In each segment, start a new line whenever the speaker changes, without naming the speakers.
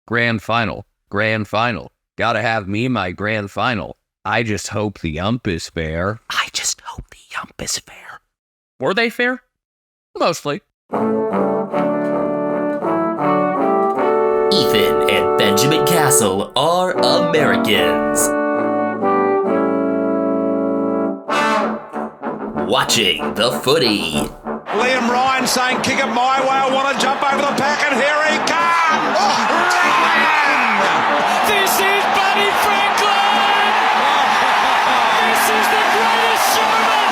Grand final. Grand final. Gotta have me my grand final. I just hope the ump is fair. I just hope the ump is fair. Were they fair? Mostly.
Ethan and Benjamin Castle are Americans. Watching the footy.
Liam Ryan saying, kick it my way, I want to jump over the pack, and here he comes! Ryan!
This is Buddy Franklin! This is the greatest showman!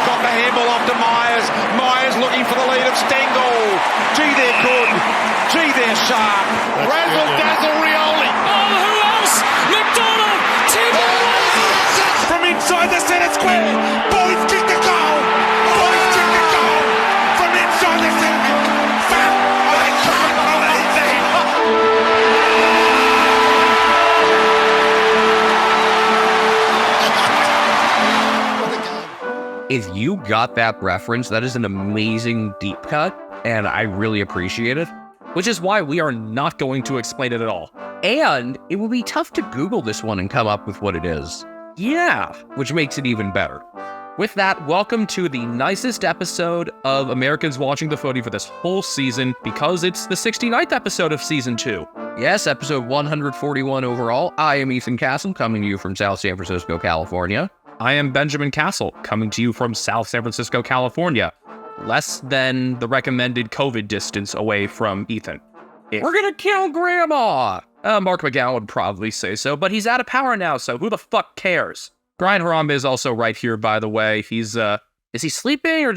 Got the handball off to Myers. Myers looking for the lead of Stengel. Gee, they're good. Gee, they're sharp. Razzle dazzle Rioli.
Oh, who else? McDonald!
From inside the centre square. Boys kick the goal. Boys kick the goal. From inside the centre. Fat. Oh, they can't believe that.
If you got that reference, that is an amazing deep cut, and I really appreciate it.
Which is why we are not going to explain it at all.
And it will be tough to Google this one and come up with what it is.
Yeah.
Which makes it even better.
With that, welcome to the nicest episode of Americans Watching the Footy for this whole season, because it's the 69th episode of Season 2.
Yes, episode 141 overall. I am Ethan Castle, coming to you from South San Francisco, California.
I am Benjamin Castle, coming to you from South San Francisco, California. Less than the recommended COVID distance away from Ethan.
We're gonna kill Grandma!
Mark McGowan would probably say so, but he's out of power now, so who the fuck cares? Brian Harambe is also right here, by the way. He's, is he sleeping or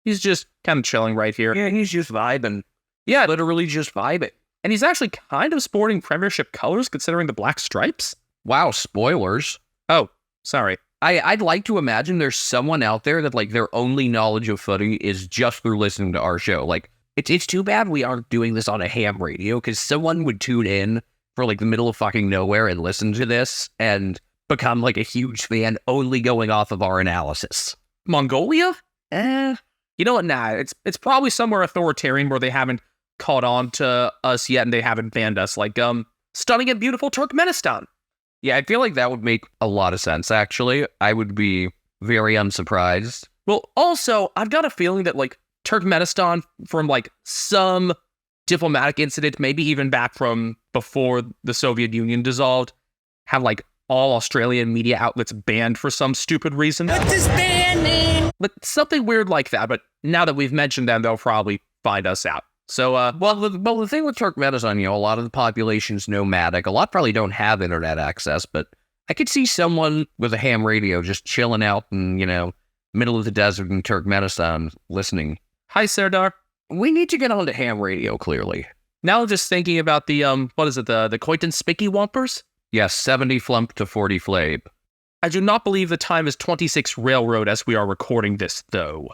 he's just kind of chilling right here?
Yeah, he's just vibing. Yeah, literally just vibing.
And he's actually kind of sporting Premiership colors, considering the black stripes.
Wow, spoilers.
Oh, sorry.
I'd like to imagine there's someone out there that, like, their only knowledge of footy is just through listening to our show. Like, it's too bad we aren't doing this on a ham radio, because someone would tune in for, like, the middle of fucking nowhere and listen to this and become, like, a huge fan only going off of our analysis.
Mongolia? You know what? Nah, it's probably somewhere authoritarian where they haven't caught on to us yet and they haven't banned us. Like, stunning and beautiful Turkmenistan.
Yeah, I feel like that would make a lot of sense, actually. I would be very unsurprised.
Well, also, I've got a feeling that, like, Turkmenistan, from, like, some diplomatic incident, maybe even back from before the Soviet Union dissolved, have, like, all Australian media outlets banned for some stupid reason.
What does ban mean?
But something weird like that, but now that we've mentioned them, they'll probably find us out. So,
well, the thing with Turkmenistan, you know, a lot of the population's nomadic. A lot probably don't have internet access, but I could see someone with a ham radio just chilling out in, you know, middle of the desert in Turkmenistan listening.
Hi, Serdar.
We need to get onto ham radio, clearly.
Now just thinking about the, what is it, the Coyton Spicky Wampers?
Yes, 70 flump to 40 flabe.
I do not believe the time is 26 Railroad as we are recording this, though.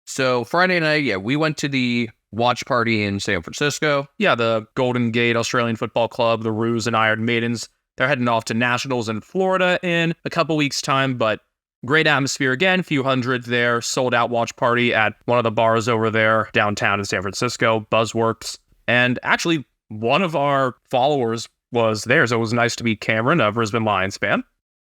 So, Friday night, yeah, we went to the watch party in San Francisco.
Yeah, the Golden Gate Australian Football Club, the Roos and Iron Maidens. They're heading off to Nationals in Florida in a couple weeks' time, but great atmosphere again, few hundred there, sold out watch party at one of the bars over there downtown in San Francisco, Buzzworks. And actually, one of our followers was there, so it was nice to meet Cameron, a Brisbane Lions fan.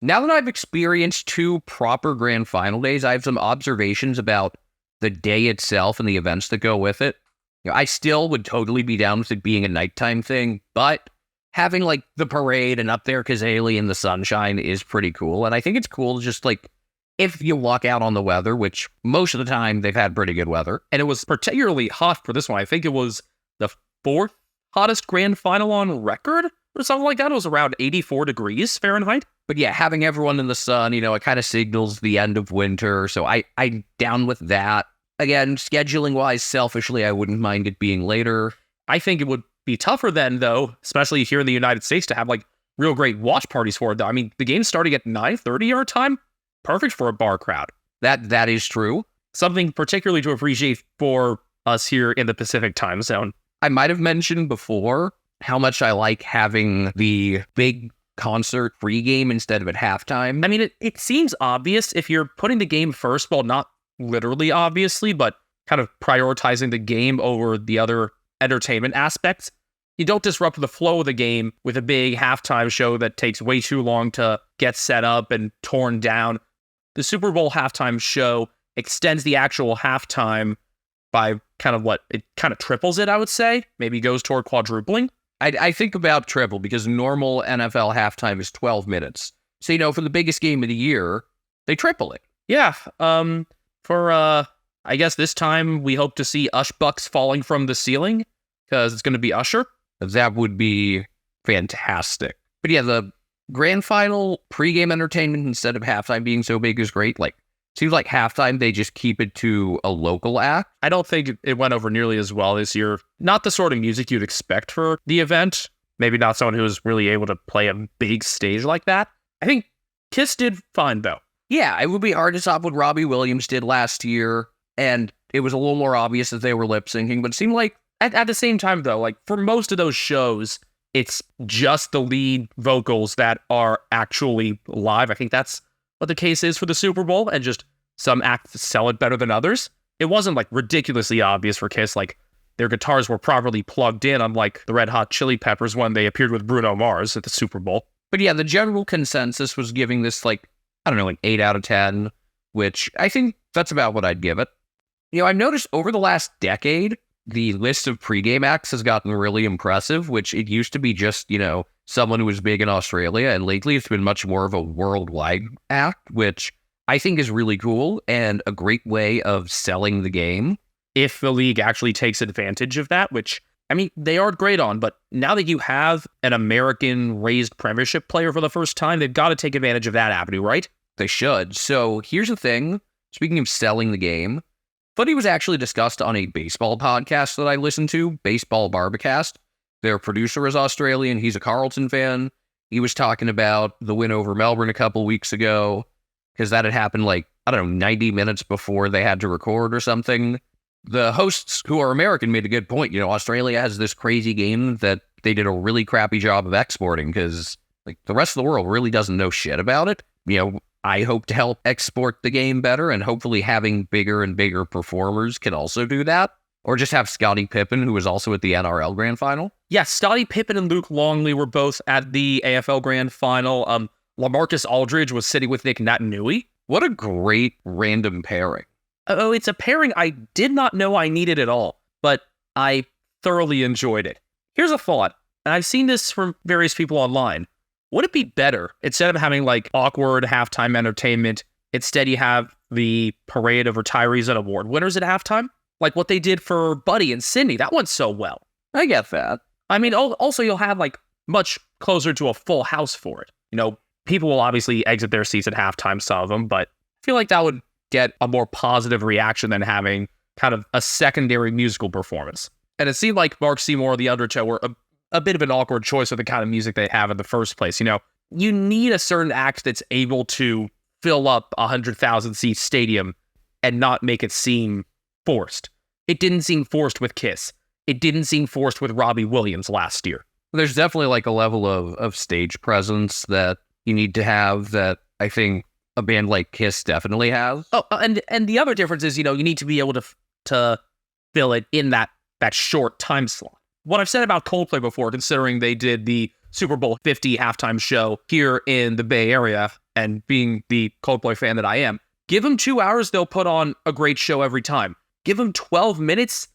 Now that I've experienced 2 proper grand final days, I have some observations about the day itself and the events that go with it. You know, I still would totally be down with it being a nighttime thing, but having, like, the parade and up there Kazali in the sunshine is pretty cool. And I think it's cool just, like, if you luck out on the weather, which most of the time they've had pretty good weather.
And it was particularly hot for this one. I think it was the 4th hottest grand final on record or something like that. It was around 84 degrees Fahrenheit.
But yeah, having everyone in the sun, you know, it kind of signals the end of winter. So I'm down with that. Again, scheduling-wise, selfishly, I wouldn't mind it being later.
I think it would be tougher then, though, especially here in the United States, to have, like, real great watch parties for it, though. I mean, the game's starting at 9:30 our time. Perfect for a bar crowd.
That is true.
Something particularly to appreciate for us here in the Pacific time zone.
I might have mentioned before how much I like having the big concert pregame instead of at halftime.
I mean, it seems obvious if you're putting the game first, well, not literally obviously, but kind of prioritizing the game over the other entertainment aspects. You don't disrupt the flow of the game with a big halftime show that takes way too long to get set up and torn down. The Super Bowl halftime show extends the actual halftime by it kind of triples it, I would say. Maybe goes toward quadrupling.
I think about triple because normal NFL halftime is 12 minutes. So, for the biggest game of the year, they triple it.
Yeah. I guess this time we hope to see Ush Bucks falling from the ceiling because it's going to be Usher.
That would be fantastic. But yeah, the grand final pregame entertainment instead of halftime being so big is great. Seems like halftime, they just keep it to a local act.
I don't think it went over nearly as well this year. Not the sort of music you'd expect for the event. Maybe not someone who was really able to play a big stage like that. I think Kiss did fine, though.
Yeah, it would be hard to top what Robbie Williams did last year, and it was a little more obvious that they were lip-syncing, but it seemed like,
at the same time, though, for most of those shows, it's just the lead vocals that are actually live. I think that's what the case is for the Super Bowl, and just some acts sell it better than others. It wasn't, ridiculously obvious for Kiss, their guitars were properly plugged in, unlike the Red Hot Chili Peppers when they appeared with Bruno Mars at the Super Bowl.
But yeah, the general consensus was giving this, 8 out of 10, which I think that's about what I'd give it. I've noticed over the last decade, the list of pregame acts has gotten really impressive, which it used to be just, someone who was big in Australia, and lately it's been much more of a worldwide act, which I think is really cool and a great way of selling the game.
If the league actually takes advantage of that, which, they are great on, but now that you have an American-raised premiership player for the first time, they've got to take advantage of that avenue, right?
They should. So here's the thing. Speaking of selling the game, footy was actually discussed on a baseball podcast that I listened to, Baseball Barbacast. Their producer is Australian. He's a Carlton fan. He was talking about the win over Melbourne a couple weeks ago, because that had happened 90 minutes before they had to record or something. The hosts, who are American, made a good point. Australia has this crazy game that they did a really crappy job of exporting because the rest of the world really doesn't know shit about it. I hope to help export the game better, and hopefully having bigger and bigger performers can also do that. Or just have Scottie Pippen, who was also at the NRL Grand Final.
Yeah, Scottie Pippen and Luke Longley were both at the AFL Grand Final. LaMarcus Aldridge was sitting with Nick Naitanui.
What a great random pairing.
Oh, it's a pairing I did not know I needed at all, but I thoroughly enjoyed it. Here's a thought, and I've seen this from various people online. Would it be better, instead of having awkward halftime entertainment, instead you have the parade of retirees and award winners at halftime? Like what they did for Buddy and Cindy. That went so well.
I get that.
Also you'll have much closer to a full house for it. People will obviously exit their seats at halftime, some of them, but I feel like that would get a more positive reaction than having kind of a secondary musical performance. And it seemed like Mark Seymour or The Undertow were a bit of an awkward choice for the kind of music they have in the first place. You need a certain act that's able to fill up a 100,000-seat stadium and not make it seem forced. It didn't seem forced with Kiss. It didn't seem forced with Robbie Williams last year.
There's definitely a level of stage presence that you need to have that I think a band like Kiss definitely has.
Oh, and the other difference is, you need to be able to fill it in that short time slot. What I've said about Coldplay before, considering they did the Super Bowl 50 halftime show here in the Bay Area, and being the Coldplay fan that I am, give them 2 hours, they'll put on a great show every time. Give them 12 minutes,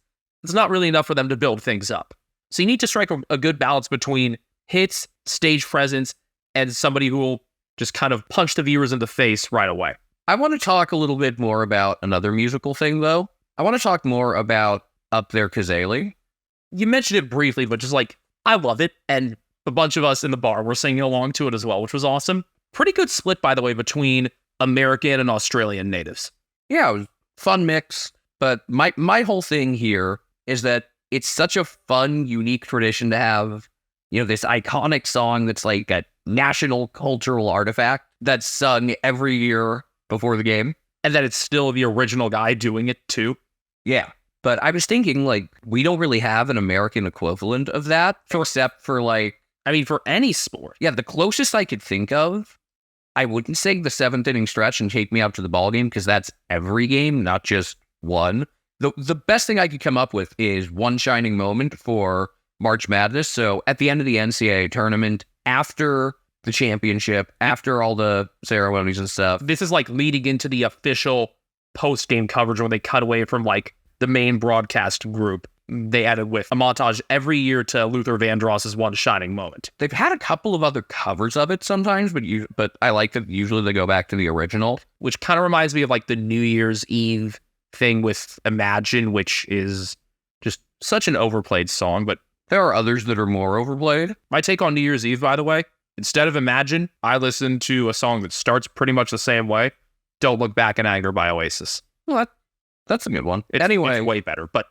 it's not really enough for them to build things up. So you need to strike a good balance between hits, stage presence, and somebody who will just kind of punch the viewers in the face right away.
I want to talk a little bit more about another musical thing, though. I want to talk more about Up There Kazali.
You mentioned it briefly, but just I love it, and a bunch of us in the bar were singing along to it as well, which was awesome. Pretty good split, by the way, between American and Australian natives.
Yeah, it was a fun mix, but my whole thing here is that it's such a fun, unique tradition to have, this iconic song that's a national cultural artifact that's sung every year before the game.
And that it's still the original guy doing it, too.
Yeah. But I was thinking, we don't really have an American equivalent of that, except for,
for any sport.
Yeah, the closest I could think of, I wouldn't say the seventh inning stretch and Take Me Out to the Ball Game, because that's every game, not just one. The best thing I could come up with is One Shining Moment for March Madness. So at the end of the NCAA tournament, after the championship, after all the ceremonies and stuff.
This is like leading into the official post-game coverage when they cut away from like the main broadcast group. They added with a montage every year to Luther Vandross's One Shining Moment.
They've had a couple of other covers of it sometimes, but I like that usually they go back to the original.
Which kind of reminds me of like the New Year's Eve thing with Imagine, which is just such an overplayed song. But
there are others that are more overplayed.
My take on New Year's Eve, by the way, instead of Imagine, I listen to a song that starts pretty much the same way, Don't Look Back in Anger by Oasis.
Well, that's a good one.
It's way better. But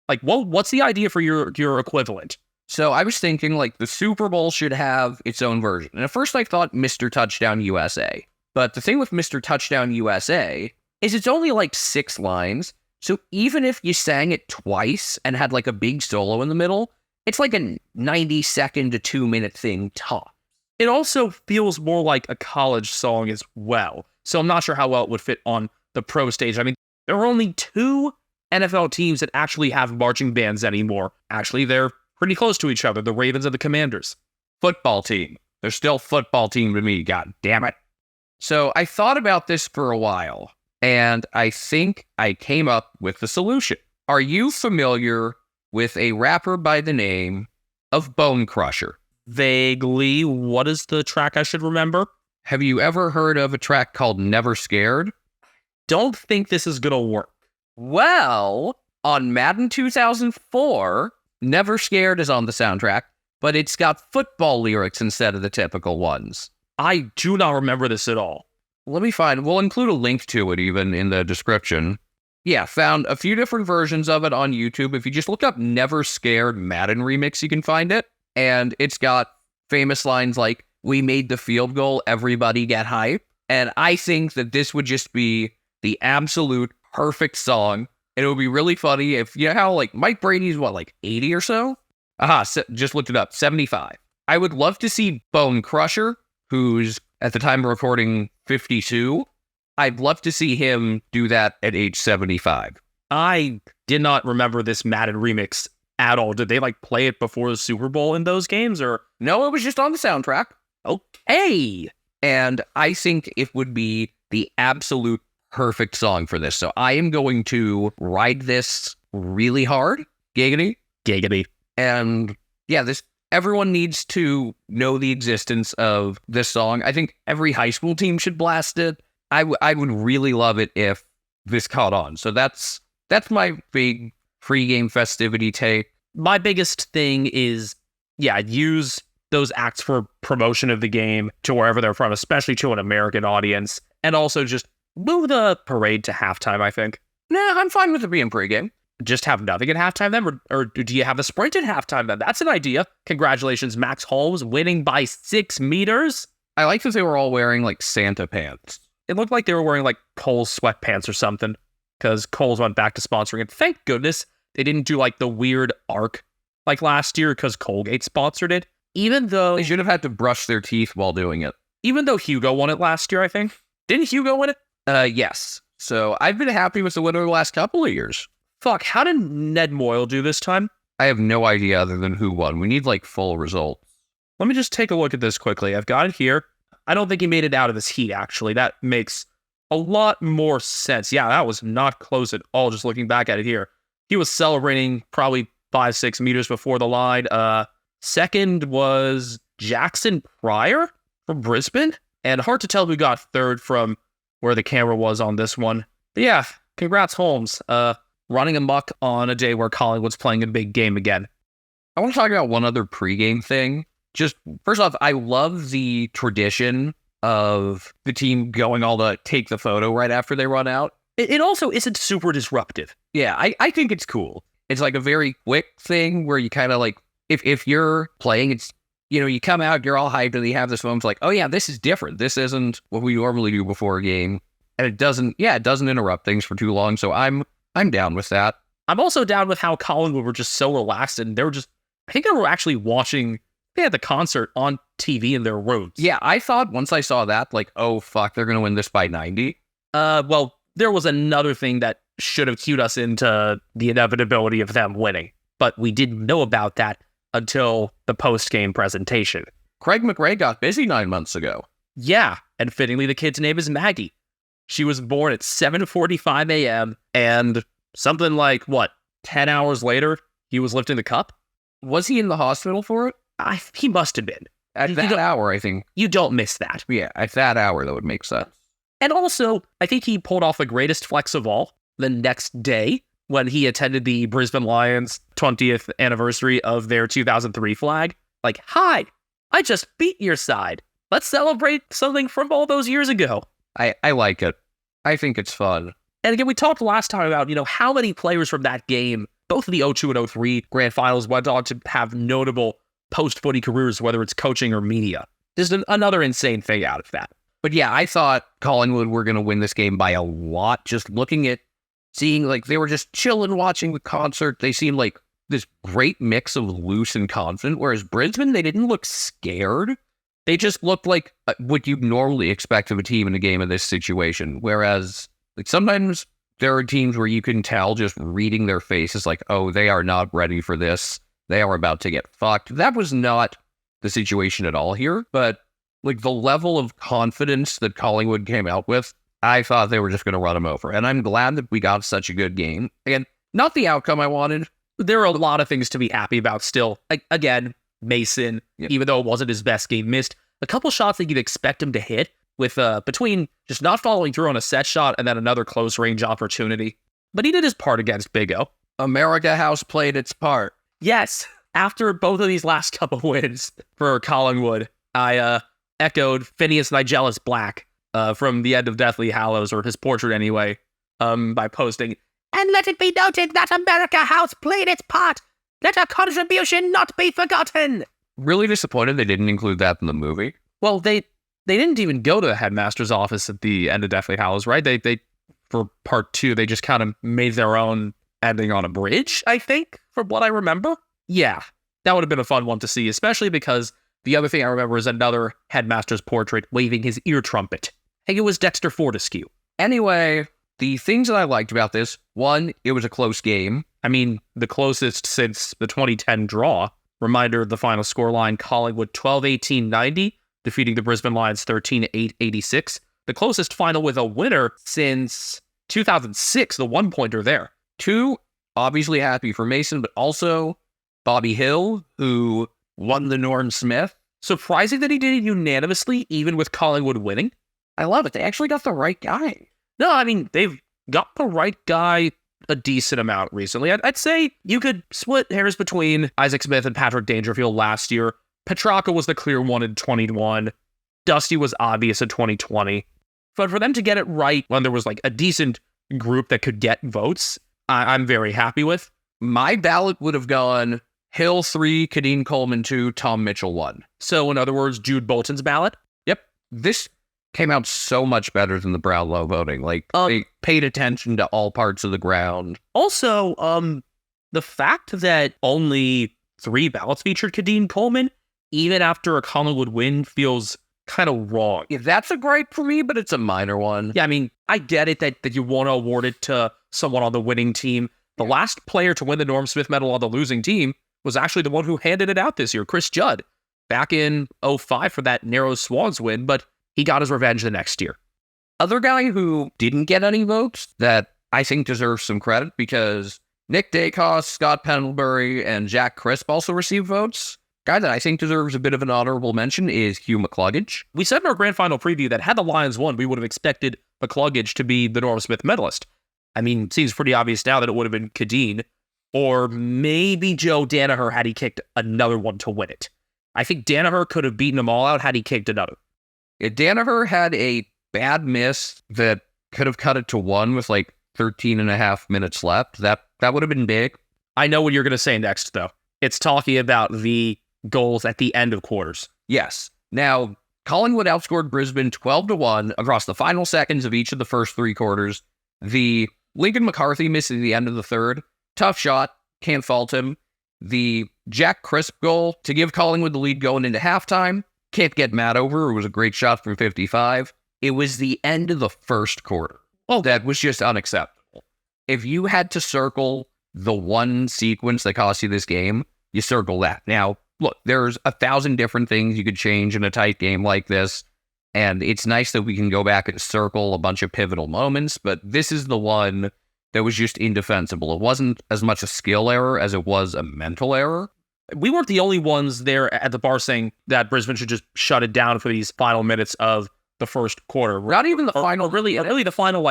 like, what's the idea for your equivalent?
So I was thinking like the Super Bowl should have its own version. And at first I thought Mr. Touchdown USA. But the thing with Mr. Touchdown USA is it's only like 6 lines. So even if you sang it twice and had like a big solo in the middle, it's like a 90-second to 2-minute thing top.
It also feels more like a college song as well. So I'm not sure how well it would fit on the pro stage. I mean, there are only 2 NFL teams that actually have marching bands anymore. Actually, they're pretty close to each other, the Ravens and the Commanders.
Football team. They're still football team to me, god damn it. So I thought about this for a while, and I think I came up with the solution. Are you familiar with a rapper by the name of Bone Crusher?
Vaguely. What is the track I should remember?
Have you ever heard of a track called Never Scared?
Don't think this is gonna work.
Well, on Madden 2004, Never Scared is on the soundtrack, but it's got football lyrics instead of the typical ones.
I do not remember this at all.
Let me find, we'll include a link to it even in the description. Yeah, found a few different versions of it on YouTube. If you just look up Never Scared Madden Remix, you can find it. And it's got famous lines like, "We made the field goal, everybody get hype." And I think that this would just be the absolute perfect song. And it would be really funny if, you know how like Mike Brady's what, like 80 or so? Just looked it up, 75. I would love to see Bone Crusher, who's at the time of recording 52. I'd love to see him do that at age 75.
I did not remember this Madden remix at all. Did they like play it before the Super Bowl in those games or?
No, it was just on the soundtrack.
Okay.
And I think it would be the absolute perfect song for this. So I am going to ride this really hard. Giggity.
Giggity.
And yeah, everyone needs to know the existence of this song. I think every high school team should blast it. I would really love it if this caught on. So that's my big pregame festivity take.
My biggest thing is, use those acts for promotion of the game to wherever they're from, especially to an American audience. And also just move the parade to halftime, I think.
Nah, I'm fine with it being pregame.
Just have nothing at halftime then? Or do you have the sprint at halftime then? That's an idea. Congratulations, Max Holmes winning by 6 meters.
I like that they were all wearing like Santa pants.
It looked like they were wearing like Kohl's sweatpants or something because Kohl's went back to sponsoring it. Thank goodness they didn't do like the weird arc like last year because Colgate sponsored it. Even though
they should have had to brush their teeth while doing it.
Even though Hugo won it last year, I think. Didn't Hugo win it?
Yes. So I've been happy with the winner the last couple of years.
Fuck, how did Ned Moyle do this time?
I have no idea other than who won. We need like full results.
Let me just take a look at this quickly. I've got it here. I don't think he made it out of this heat, actually. That makes a lot more sense. Yeah, that was not close at all, just looking back at it here. He was celebrating probably 5-6 meters before the line. Second was Jackson Pryor from Brisbane. And hard to tell who got third from where the camera was on this one. But yeah, congrats, Holmes. Running amok on a day where Collingwood's playing a big game again.
I want to talk about one other pregame thing. Just, first off, I love the tradition of the team going all to take the photo right after they run out.
It also isn't super disruptive.
Yeah, I think it's cool. It's like a very quick thing where you kind of like, if you're playing, it's, you come out, you're all hyped, and you have this moment like, oh yeah, this is different. This isn't what we normally do before a game. And it doesn't interrupt things for too long. So I'm down with that.
I'm also down with how Collingwood were just so relaxed, and they were just, I think they were actually watching, they had the concert on TV in their rooms.
Yeah, I thought once I saw that, like, oh fuck, they're going to win this by 90.
Well, there was another thing that should have cued us into the inevitability of them winning, but we didn't know about that until the post-game presentation.
Craig McRae got busy 9 months ago.
Yeah, and fittingly, the kid's name is Maggie. She was born at 7:45 a.m., and something like, 10 hours later, he was lifting the cup?
Was he in the hospital for it?
He must have been.
At that hour, I think.
You don't miss that.
Yeah, at that hour, that would make sense.
And also, I think he pulled off the greatest flex of all the next day when he attended the Brisbane Lions 20th anniversary of their 2003 flag. Like, hi, I just beat your side. Let's celebrate something from all those years ago.
I like it. I think it's fun.
And again, we talked last time about, how many players from that game, both of the 02 and 03 grand finals, went on to have notable post-footy careers, whether it's coaching or media. There's another insane thing out of that.
But yeah, I thought Collingwood were going to win this game by a lot. Just looking at, seeing like they were just chilling watching the concert. They seemed like this great mix of loose and confident, whereas Brisbane, they didn't look scared. They just looked like what you'd normally expect of a team in a game in this situation. Whereas like sometimes there are teams where you can tell just reading their faces like, oh, they are not ready for this. They are about to get fucked. That was not the situation at all here, but like the level of confidence that Collingwood came out with, I thought they were just going to run them over. And I'm glad that we got such a good game. Again, not the outcome I wanted.
There are a lot of things to be happy about still. Again, Mason, even though it wasn't his best game, missed a couple shots that you'd expect him to hit with between just not following through on a set shot and then another close range opportunity. But he did his part against Big O.
America House played its part.
Yes, after both of these last couple wins for Collingwood, I echoed Phineas Nigelis Black from the end of Deathly Hallows, or his portrait anyway, by posting, "And let it be noted that America House played its part. Let our contribution not be forgotten."
Really disappointed they didn't include that in the movie.
Well, they didn't even go to the headmaster's office at the end of Deathly Hallows, right? They for part 2, they just kind of made their own ending on a bridge, I think, from what I remember. Yeah, that would have been a fun one to see, especially because the other thing I remember is another headmaster's portrait waving his ear trumpet. I think it was Dexter Fortescue.
Anyway, the things that I liked about this, one, it was a close game.
I mean, the closest since the 2010 draw. Reminder of the final scoreline, Collingwood 12-18-90, defeating the Brisbane Lions 13-8-86. The closest final with a winner since 2006, the one-pointer there. 2, obviously happy for Mason, but also Bobby Hill, who won the Norm Smith. Surprising that he did it unanimously, even with Collingwood winning. I love it. They actually got the right guy. No, I mean, they've got the right guy a decent amount recently. I'd say you could split hairs between Isaac Smith and Patrick Dangerfield last year. Petrarca was the clear one in 21. Dusty was obvious in 2020. But for them to get it right when there was like a decent group that could get votes, I'm very happy with.
My ballot would have gone Hill 3, Kadeen Coleman 2, Tom Mitchell 1.
So in other words, Jude Bolton's ballot?
Yep. This came out so much better than the Brownlow voting. Like, they paid attention to all parts of the ground.
Also, the fact that only 3 ballots featured Kadeen Coleman, even after a Collingwood win, feels kind of wrong.
Yeah, that's a gripe for me, but it's a minor one.
Yeah, I mean, I get it that you want to award it to someone on the winning team. The last player to win the Norm Smith medal on the losing team was actually the one who handed it out this year, Chris Judd, back in 05 for that narrow Swans win, but he got his revenge the next year.
Other guy who didn't get any votes that I think deserves some credit, because Nick Dacos, Scott Pendlebury, and Jack Crisp also received votes. Guy that I think deserves a bit of an honorable mention is Hugh McCluggage.
We said in our grand final preview that had the Lions won, we would have expected McCluggage to be the Norm Smith medalist. I mean, it seems pretty obvious now that it would have been Kadeen, or maybe Joe Danaher had he kicked another one to win it. I think Danaher could have beaten them all out had he kicked another.
Danaher had a bad miss that could have cut it to 1 with like 13 and a half minutes left. That would have been big.
I know what you're going to say next, though. It's talking about the goals at the end of quarters.
Yes. Now, Collingwood outscored Brisbane 12-1 across the final seconds of each of the first 3 quarters. The Lincoln McCarthy miss at the end of the third. Tough shot. Can't fault him. The Jack Crisp goal to give Collingwood the lead going into halftime. Can't get mad over. It was a great shot from 55. It was the end of the first quarter. Well, that was just unacceptable. If you had to circle the one sequence that cost you this game, you circle that. Now, look, there's 1,000 different things you could change in a tight game like this, and it's nice that we can go back and circle a bunch of pivotal moments, but this is the one that was just indefensible. It wasn't as much a skill error as it was a mental error.
We weren't the only ones there at the bar saying that Brisbane should just shut it down for these final minutes of the first quarter.
Not even the final.
Really the final,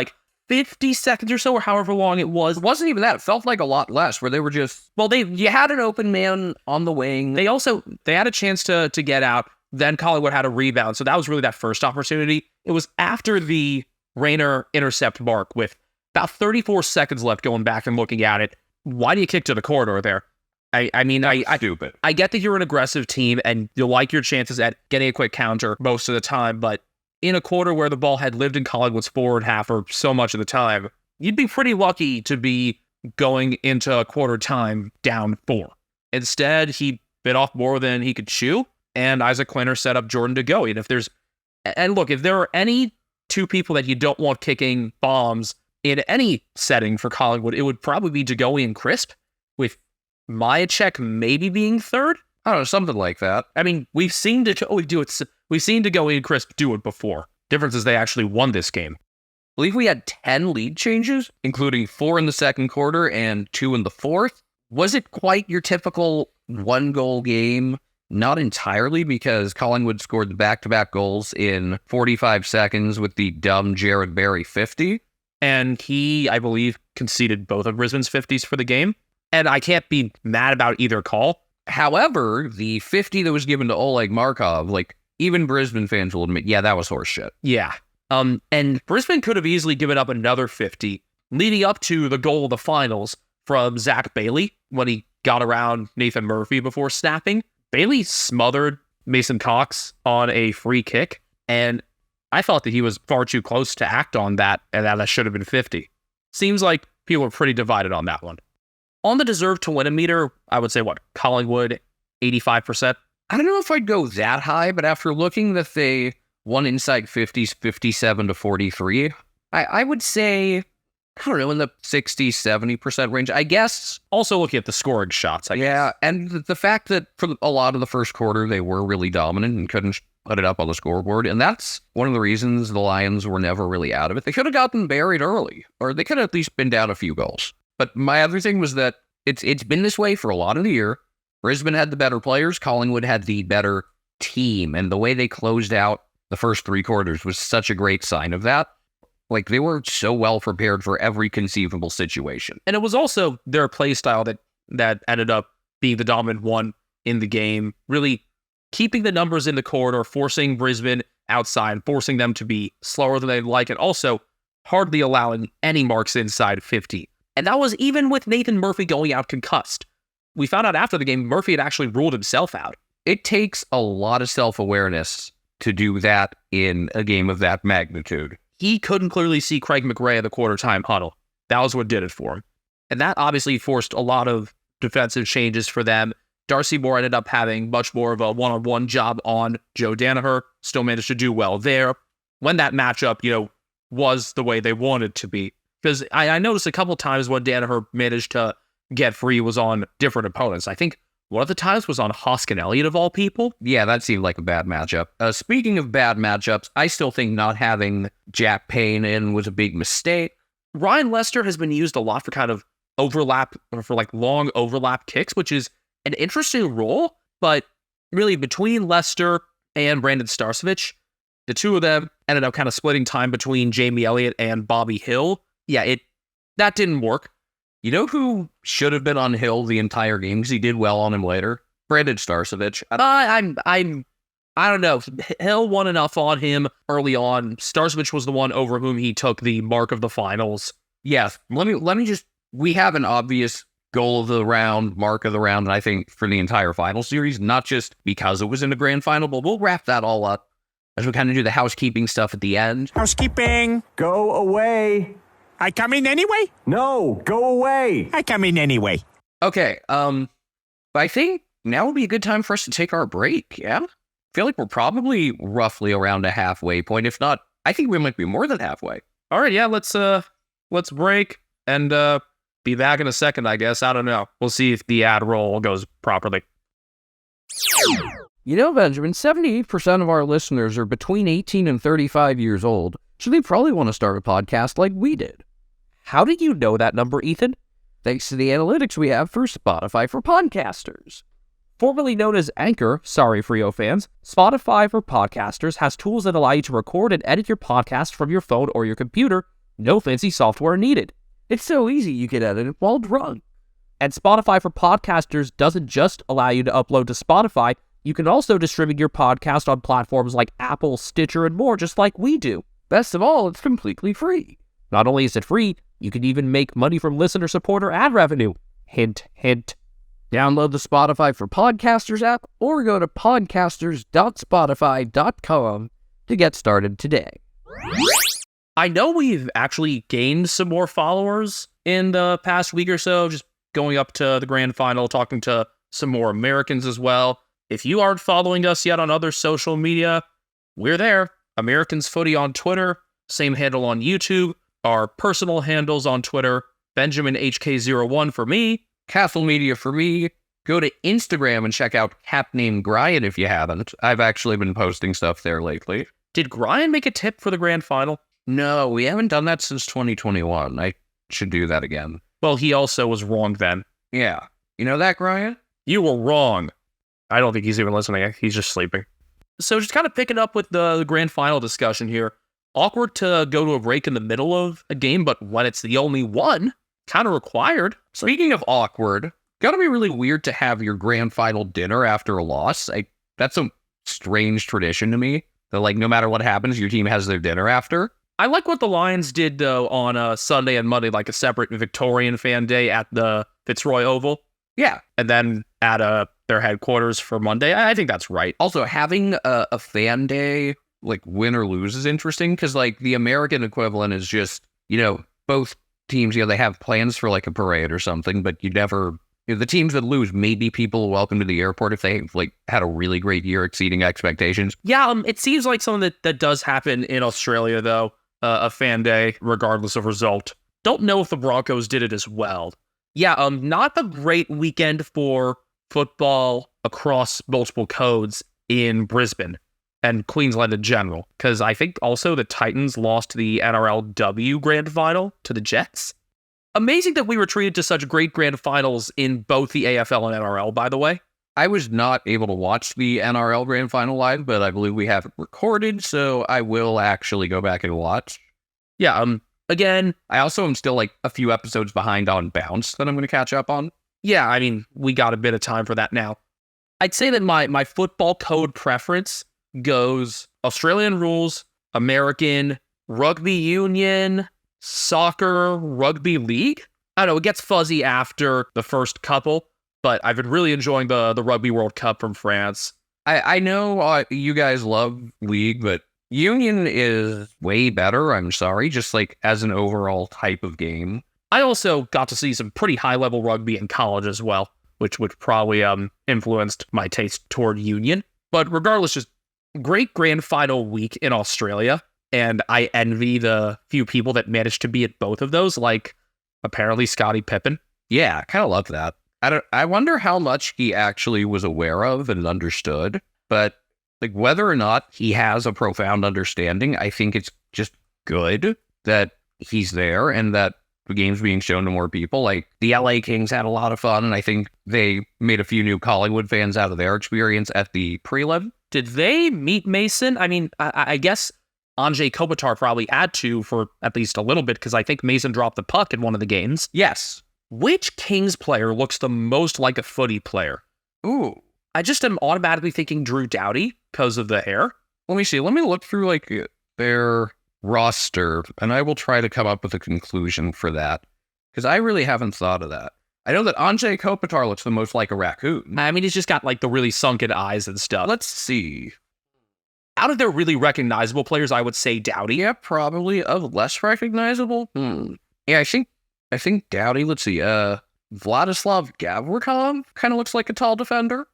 50 seconds or so, or however long it was.
It wasn't even that. It felt like a lot less, where they were just... Well, you had an open man on the wing.
They had a chance to get out. Then Collingwood had a rebound. So that was really that first opportunity. It was after the Rayner intercept mark with about 34 seconds left going back and looking at it. Why do you kick to the corridor there?
Stupid.
I get that you're an aggressive team and you like your chances at getting a quick counter most of the time, but in a quarter where the ball had lived in Collingwood's forward half for so much of the time, you'd be pretty lucky to be going into a quarter time down 4. Instead, he bit off more than he could chew, and Isaac Quinter set up Jordan De Goey. And if there are any two people that you don't want kicking bombs in any setting for Collingwood, it would probably be De Goey and Crisp, with Myercheck maybe being third.
I don't know, something like that.
I mean, we've seen De Goey do it. We've seen De Goey and Crisp do it before. Difference is they actually won this game.
I believe we had 10 lead changes, including 4 in the second quarter and 2 in the fourth. Was it quite your typical 1-goal game? Not entirely, because Collingwood scored the back-to-back goals in 45 seconds with the dumb Jared Barry 50.
And he, I believe, conceded both of Brisbane's 50s for the game. And I can't be mad about either call.
However, the 50 that was given to Oleg Markov, even Brisbane fans will admit, yeah, that was horseshit.
Yeah. And Brisbane could have easily given up another 50, leading up to the goal of the finals from Zach Bailey when he got around Nathan Murphy before snapping. Bailey smothered Mason Cox on a free kick, and I thought that he was far too close to act on that, and that should have been 50. Seems like people are pretty divided on that one. On the deserve to win meter, I would say, Collingwood, 85%?
I don't know if I'd go that high, but after looking that they won inside 50s, 57 to 43, I would say, I don't know, in the 60, 70% range, I guess.
Also looking at the scoring shots, I guess.
Yeah, and the fact that for a lot of the first quarter, they were really dominant and couldn't put it up on the scoreboard, and that's one of the reasons the Lions were never really out of it. They could have gotten buried early, or they could have at least been down a few goals. But my other thing was that it's been this way for a lot of the year. Brisbane had the better players. Collingwood had the better team. And the way they closed out the first 3 quarters was such a great sign of that. They were so well prepared for every conceivable situation.
And it was also their play style that ended up being the dominant one in the game. Really keeping the numbers in the corridor, forcing Brisbane outside, forcing them to be slower than they'd like, and also hardly allowing any marks inside 50. And that was even with Nathan Murphy going out concussed. We found out after the game, Murphy had actually ruled himself out.
It takes a lot of self-awareness to do that in a game of that magnitude.
He couldn't clearly see Craig McRae at the quarter-time huddle. That was what did it for him. And that obviously forced a lot of defensive changes for them. Darcy Moore ended up having much more of a one-on-one job on Joe Danaher. Still managed to do well there. When that matchup, was the way they wanted to be. Because I noticed a couple times when Danaher managed to get free was on different opponents. I think one of the times was on Hoskin Elliott, of all people.
Yeah, that seemed like a bad matchup. Speaking of bad matchups, I still think not having Jack Payne in was a big mistake.
Ryan Lester has been used a lot for kind of overlap, or for long overlap kicks, which is an interesting role. But really, between Lester and Brandon Starcevich, the two of them ended up kind of splitting time between Jamie Elliott and Bobby Hill. Yeah, that didn't work.
You know who should have been on Hill the entire game because he did well on him later? Brandon Starcevich.
I don't know. Hill won enough on him early on. Starcevich was the one over whom he took the mark of the finals.
Yes. Let me just. We have an obvious goal of the round, mark of the round, and I think for the entire final series, not just because it was in the grand final, but we'll wrap that all up as we kind of do the housekeeping stuff at the end.
Housekeeping.
Go away.
I come in anyway?
No, go away.
I come in anyway.
Okay, I think now would be a good time for us to take our break, yeah? I feel like we're probably roughly around a halfway point. If not, I think we might be more than halfway.
All right, yeah, let's break and Be back in a second, I guess. I don't know. We'll see if the ad roll goes properly.
You know, Benjamin, 78% of our listeners are between 18 and 35 years old, so they probably want to start a podcast like we did.
How do you know that number, Ethan?
Thanks to the analytics we have for Spotify for Podcasters.
Formerly known as Anchor, sorry Frio fans, Spotify for Podcasters has tools that allow you to record and edit your podcast from your phone or your computer. No fancy software needed.
It's so easy you can edit it while drunk.
And Spotify for Podcasters doesn't just allow you to upload to Spotify, you can also distribute your podcast on platforms like Apple, Stitcher, and more, just like we do.
Best of all, it's completely free.
Not only is it free, you can even make money from listener support or ad revenue. Hint, hint.
Download the Spotify for Podcasters app or go to podcasters.spotify.com to get started today.
I know we've actually gained some more followers in the past week or so, just going up to the grand final, talking to some more Americans as well. If you aren't following us yet on other social media, we're there. Americans Footy on Twitter, same handle on YouTube. Our personal handles on Twitter, Benjamin HK01 for me,
Castle Media for me. Go to Instagram and check out Cap Named Brian if you haven't. I've actually been posting stuff there lately.
Did Brian make a tip for the grand final?
No, we haven't done that since 2021. I should do that again.
Well, he also was wrong then.
Yeah. You know that, Brian?
You were wrong. I don't think he's even listening. He's just sleeping. So just kind of picking up with the grand final discussion here. Awkward to go to a break in the middle of a game, but when it's the only one, kind of required.
Speaking of awkward, gotta be really weird to have your grand final dinner after a loss. That's a strange tradition to me. That, like, no matter what happens, your team has their dinner after.
I like what the Lions did, though, on Sunday and Monday, like a separate Victorian fan day at the Fitzroy Oval.
Yeah.
And then at their headquarters for Monday. I think that's right.
Also, having a fan day, like, win or lose is interesting, because, like, the American equivalent is just, both teams, they have plans for, like, a parade or something, but you never... the teams that lose, maybe people welcome to the airport if they, like, had a really great year exceeding expectations.
Yeah, it seems like something that does happen in Australia, though, a fan day, regardless of result. Don't know if the Broncos did it as well. Yeah, not a great weekend for football across multiple codes in Brisbane and Queensland in general, because I think also the Titans lost the NRLW Grand Final to the Jets. Amazing that we were treated to such great grand finals in both the AFL and NRL, by the way.
I was not able to watch the NRL Grand Final live, but I believe we have it recorded, so I will actually go back and watch.
Yeah, again,
I also am still, like, a few episodes behind on Bounce that I'm going to catch up on.
Yeah, I mean, we got a bit of time for that now. I'd say that my football code preference goes Australian rules, American, rugby union, soccer, rugby league. I don't know, it gets fuzzy after the first couple, but I've been really enjoying the Rugby World Cup from France.
I know you guys love league, but union is way better, I'm sorry, just, like, as an overall type of game.
I also got to see some pretty high-level rugby in college as well, which would probably influenced my taste toward union. But regardless, just great grand final week in Australia, and I envy the few people that managed to be at both of those, like apparently Scottie Pippen.
Yeah, I kind of love that. I wonder how much he actually was aware of and understood, but, like, whether or not he has a profound understanding, I think it's just good that he's there and that the game's being shown to more people. Like, the LA Kings had a lot of fun, and I think they made a few new Collingwood fans out of their experience at the prelim.
Did they meet Mason? I mean, I guess Anze Kopitar probably had to for at least a little bit, because I think Mason dropped the puck in one of the games.
Yes.
Which Kings player looks the most like a footy player?
Ooh.
I just am automatically thinking Drew Doughty because of the hair.
Let me see. Let me look through, like, their roster, and I will try to come up with a conclusion for that, because I really haven't thought of that. I know that Anze Kopitar looks the most like a raccoon.
I mean, he's just got, like, the really sunken eyes and stuff.
Let's see.
Out of their really recognizable players, I would say Doughty.
Yeah, probably. Of less recognizable? Yeah, I think Doughty. Let's see. Vladislav Gavrikov kind of looks like a tall defender.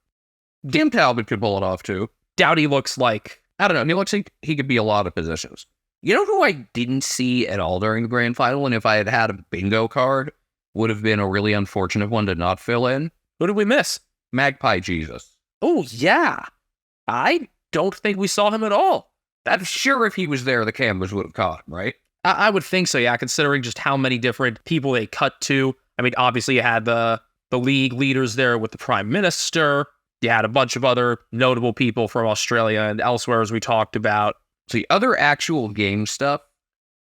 Tim Talbot could pull it off, too.
Doughty looks like...
I don't know. He looks like he could be a lot of positions. You know who I didn't see at all during the grand final, and if I had had a bingo card, would have been a really unfortunate one to not fill in.
Who did we miss?
Magpie Jesus.
Oh, yeah. I don't think we saw him at all.
I'm sure if he was there, the cameras would have caught him, right?
I would think so, yeah, considering just how many different people they cut to. I mean, obviously you had the league leaders there with the Prime Minister. You had a bunch of other notable people from Australia and elsewhere, as we talked about.
So the other actual game stuff.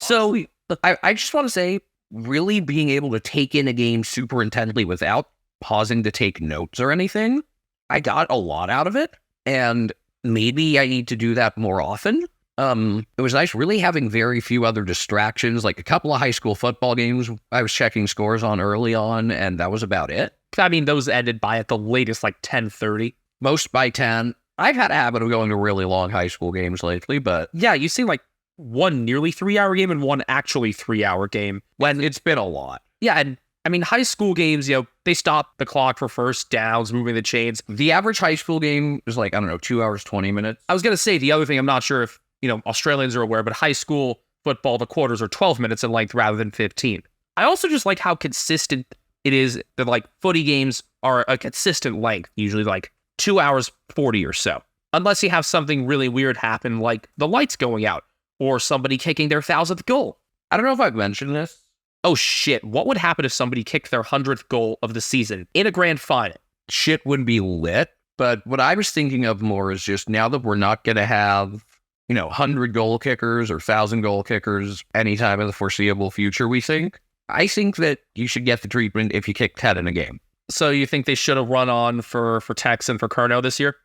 So I just want to say, really being able to take in a game super intently without pausing to take notes or anything, I got a lot out of it. And maybe I need to do that more often. It was nice really having very few other distractions, like a couple of high school football games I was checking scores on early on, and that was about it.
I mean, those ended by at the latest like 10:30.
Most by 10. I've had a habit of going to really long high school games lately, but
Yeah, you see like one nearly 3-hour game and one actually 3-hour game.
when it's been a lot.
Yeah, and I mean, high school games, they stop the clock for first downs, moving the chains.
The average high school game is like, I don't know, 2 hours, 20 minutes.
I was going to say the other thing, I'm not sure if, Australians are aware, but high school football, the quarters are 12 minutes in length rather than 15. I also just like how consistent it is that like footy games are a consistent length, usually like 2 hours 40 or so. Unless you have something really weird happen, like the lights going out or somebody kicking their 1,000th goal.
I don't know if I've mentioned this.
Oh shit, what would happen if somebody kicked their 100th goal of the season in a grand final?
Shit would be lit. But what I was thinking of more is just now that we're not going to have, 100 goal kickers or 1,000 goal kickers anytime in the foreseeable future, I think that you should get the treatment if you kick 10 in a game.
So you think they should have run on for Tex and for Curnow this year?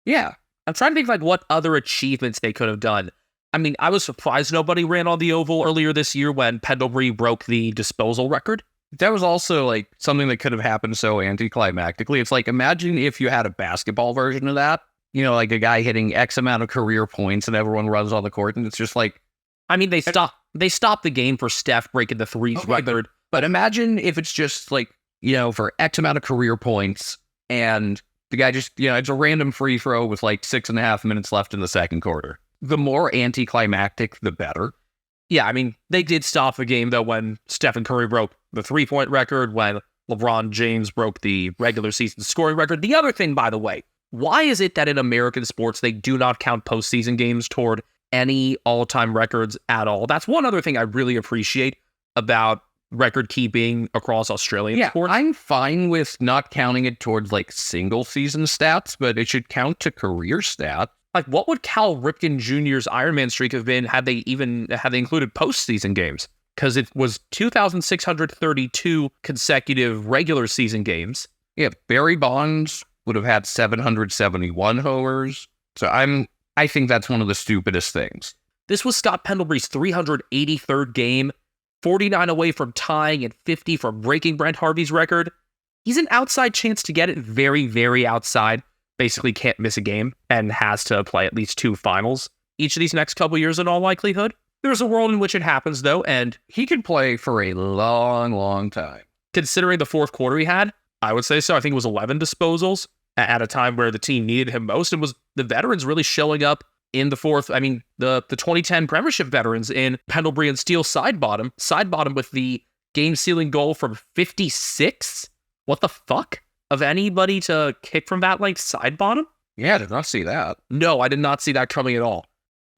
Yeah.
I'm trying to think like what other achievements they could have done. I mean, I was surprised nobody ran on the oval earlier this year when Pendlebury broke the disposal record.
That was also like something that could have happened so anticlimactically. It's like, imagine if you had a basketball version of that, like a guy hitting X amount of career points and everyone runs on the court. And it's just like,
I mean, they stopped the game for Steph breaking the threes record.
But imagine if it's just like, for X amount of career points and the guy just, it's a random free throw with like 6.5 minutes left in the second quarter. The more anticlimactic, the better.
Yeah, I mean, they did stop the game, though, when Stephen Curry broke the three-point record, when LeBron James broke the regular season scoring record. The other thing, by the way, why is it that in American sports they do not count postseason games toward any all-time records at all? That's one other thing I really appreciate about record keeping across Australian sports.
I'm fine with not counting it towards like single season stats, but it should count to career stats.
Like, what would Cal Ripken Jr.'s Ironman streak have been had they included postseason games? Because it was 2,632 consecutive regular season games.
Yeah, Barry Bonds would have had 771 homers. So I think that's one of the stupidest things.
This was Scott Pendlebury's 383rd game, 49 away from tying and 50 from breaking Brent Harvey's record. He's an outside chance to get it, very, very outside. Basically can't miss a game and has to play at least 2 finals each of these next couple years in all likelihood. There's a world in which it happens, though, and
he could play for a long, long time.
Considering the fourth quarter he had, I would say so. I think it was 11 disposals at a time where the team needed him most, and was the veterans really showing up in the fourth. I mean, the 2010 Premiership veterans in Pendlebury and Steele side bottom with the game-sealing goal from 56? What the fuck? Of anybody to kick from that length side bottom?
Yeah, I did not see that.
No, I did not see that coming at all.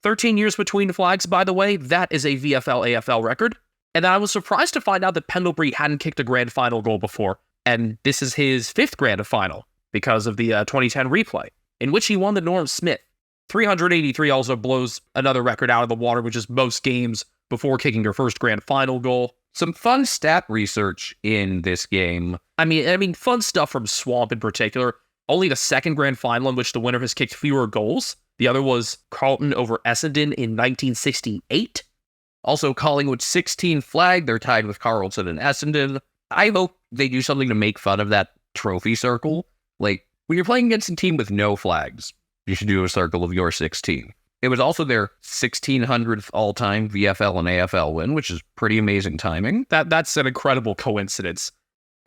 13 years between flags, by the way, that is a VFL AFL record. And I was surprised to find out that Pendlebury hadn't kicked a grand final goal before. And this is his 5th grand final because of the 2010 replay, in which he won the Norm Smith. 383 also blows another record out of the water, which is most games before kicking your first grand final goal.
Some fun stat research in this game.
I mean, fun stuff from Swamp in particular. Only the 2nd grand final in which the winner has kicked fewer goals. The other was Carlton over Essendon in 1968.
Also, Collingwood 16 flag. They're tied with Carlton and Essendon. I hope they do something to make fun of that trophy circle. Like, when you're playing against a team with no flags, you should do a circle of your 16. It was also their 1,600th all-time VFL and AFL win, which is pretty amazing timing.
That's an incredible coincidence.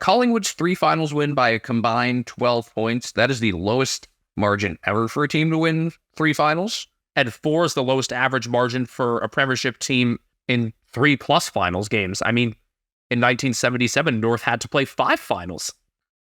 Collingwood's 3 finals win by a combined 12 points. That is the lowest margin ever for a team to win 3 finals.
And 4 is the lowest average margin for a Premiership team in 3+ finals games. I mean, in 1977, North had to play 5 finals.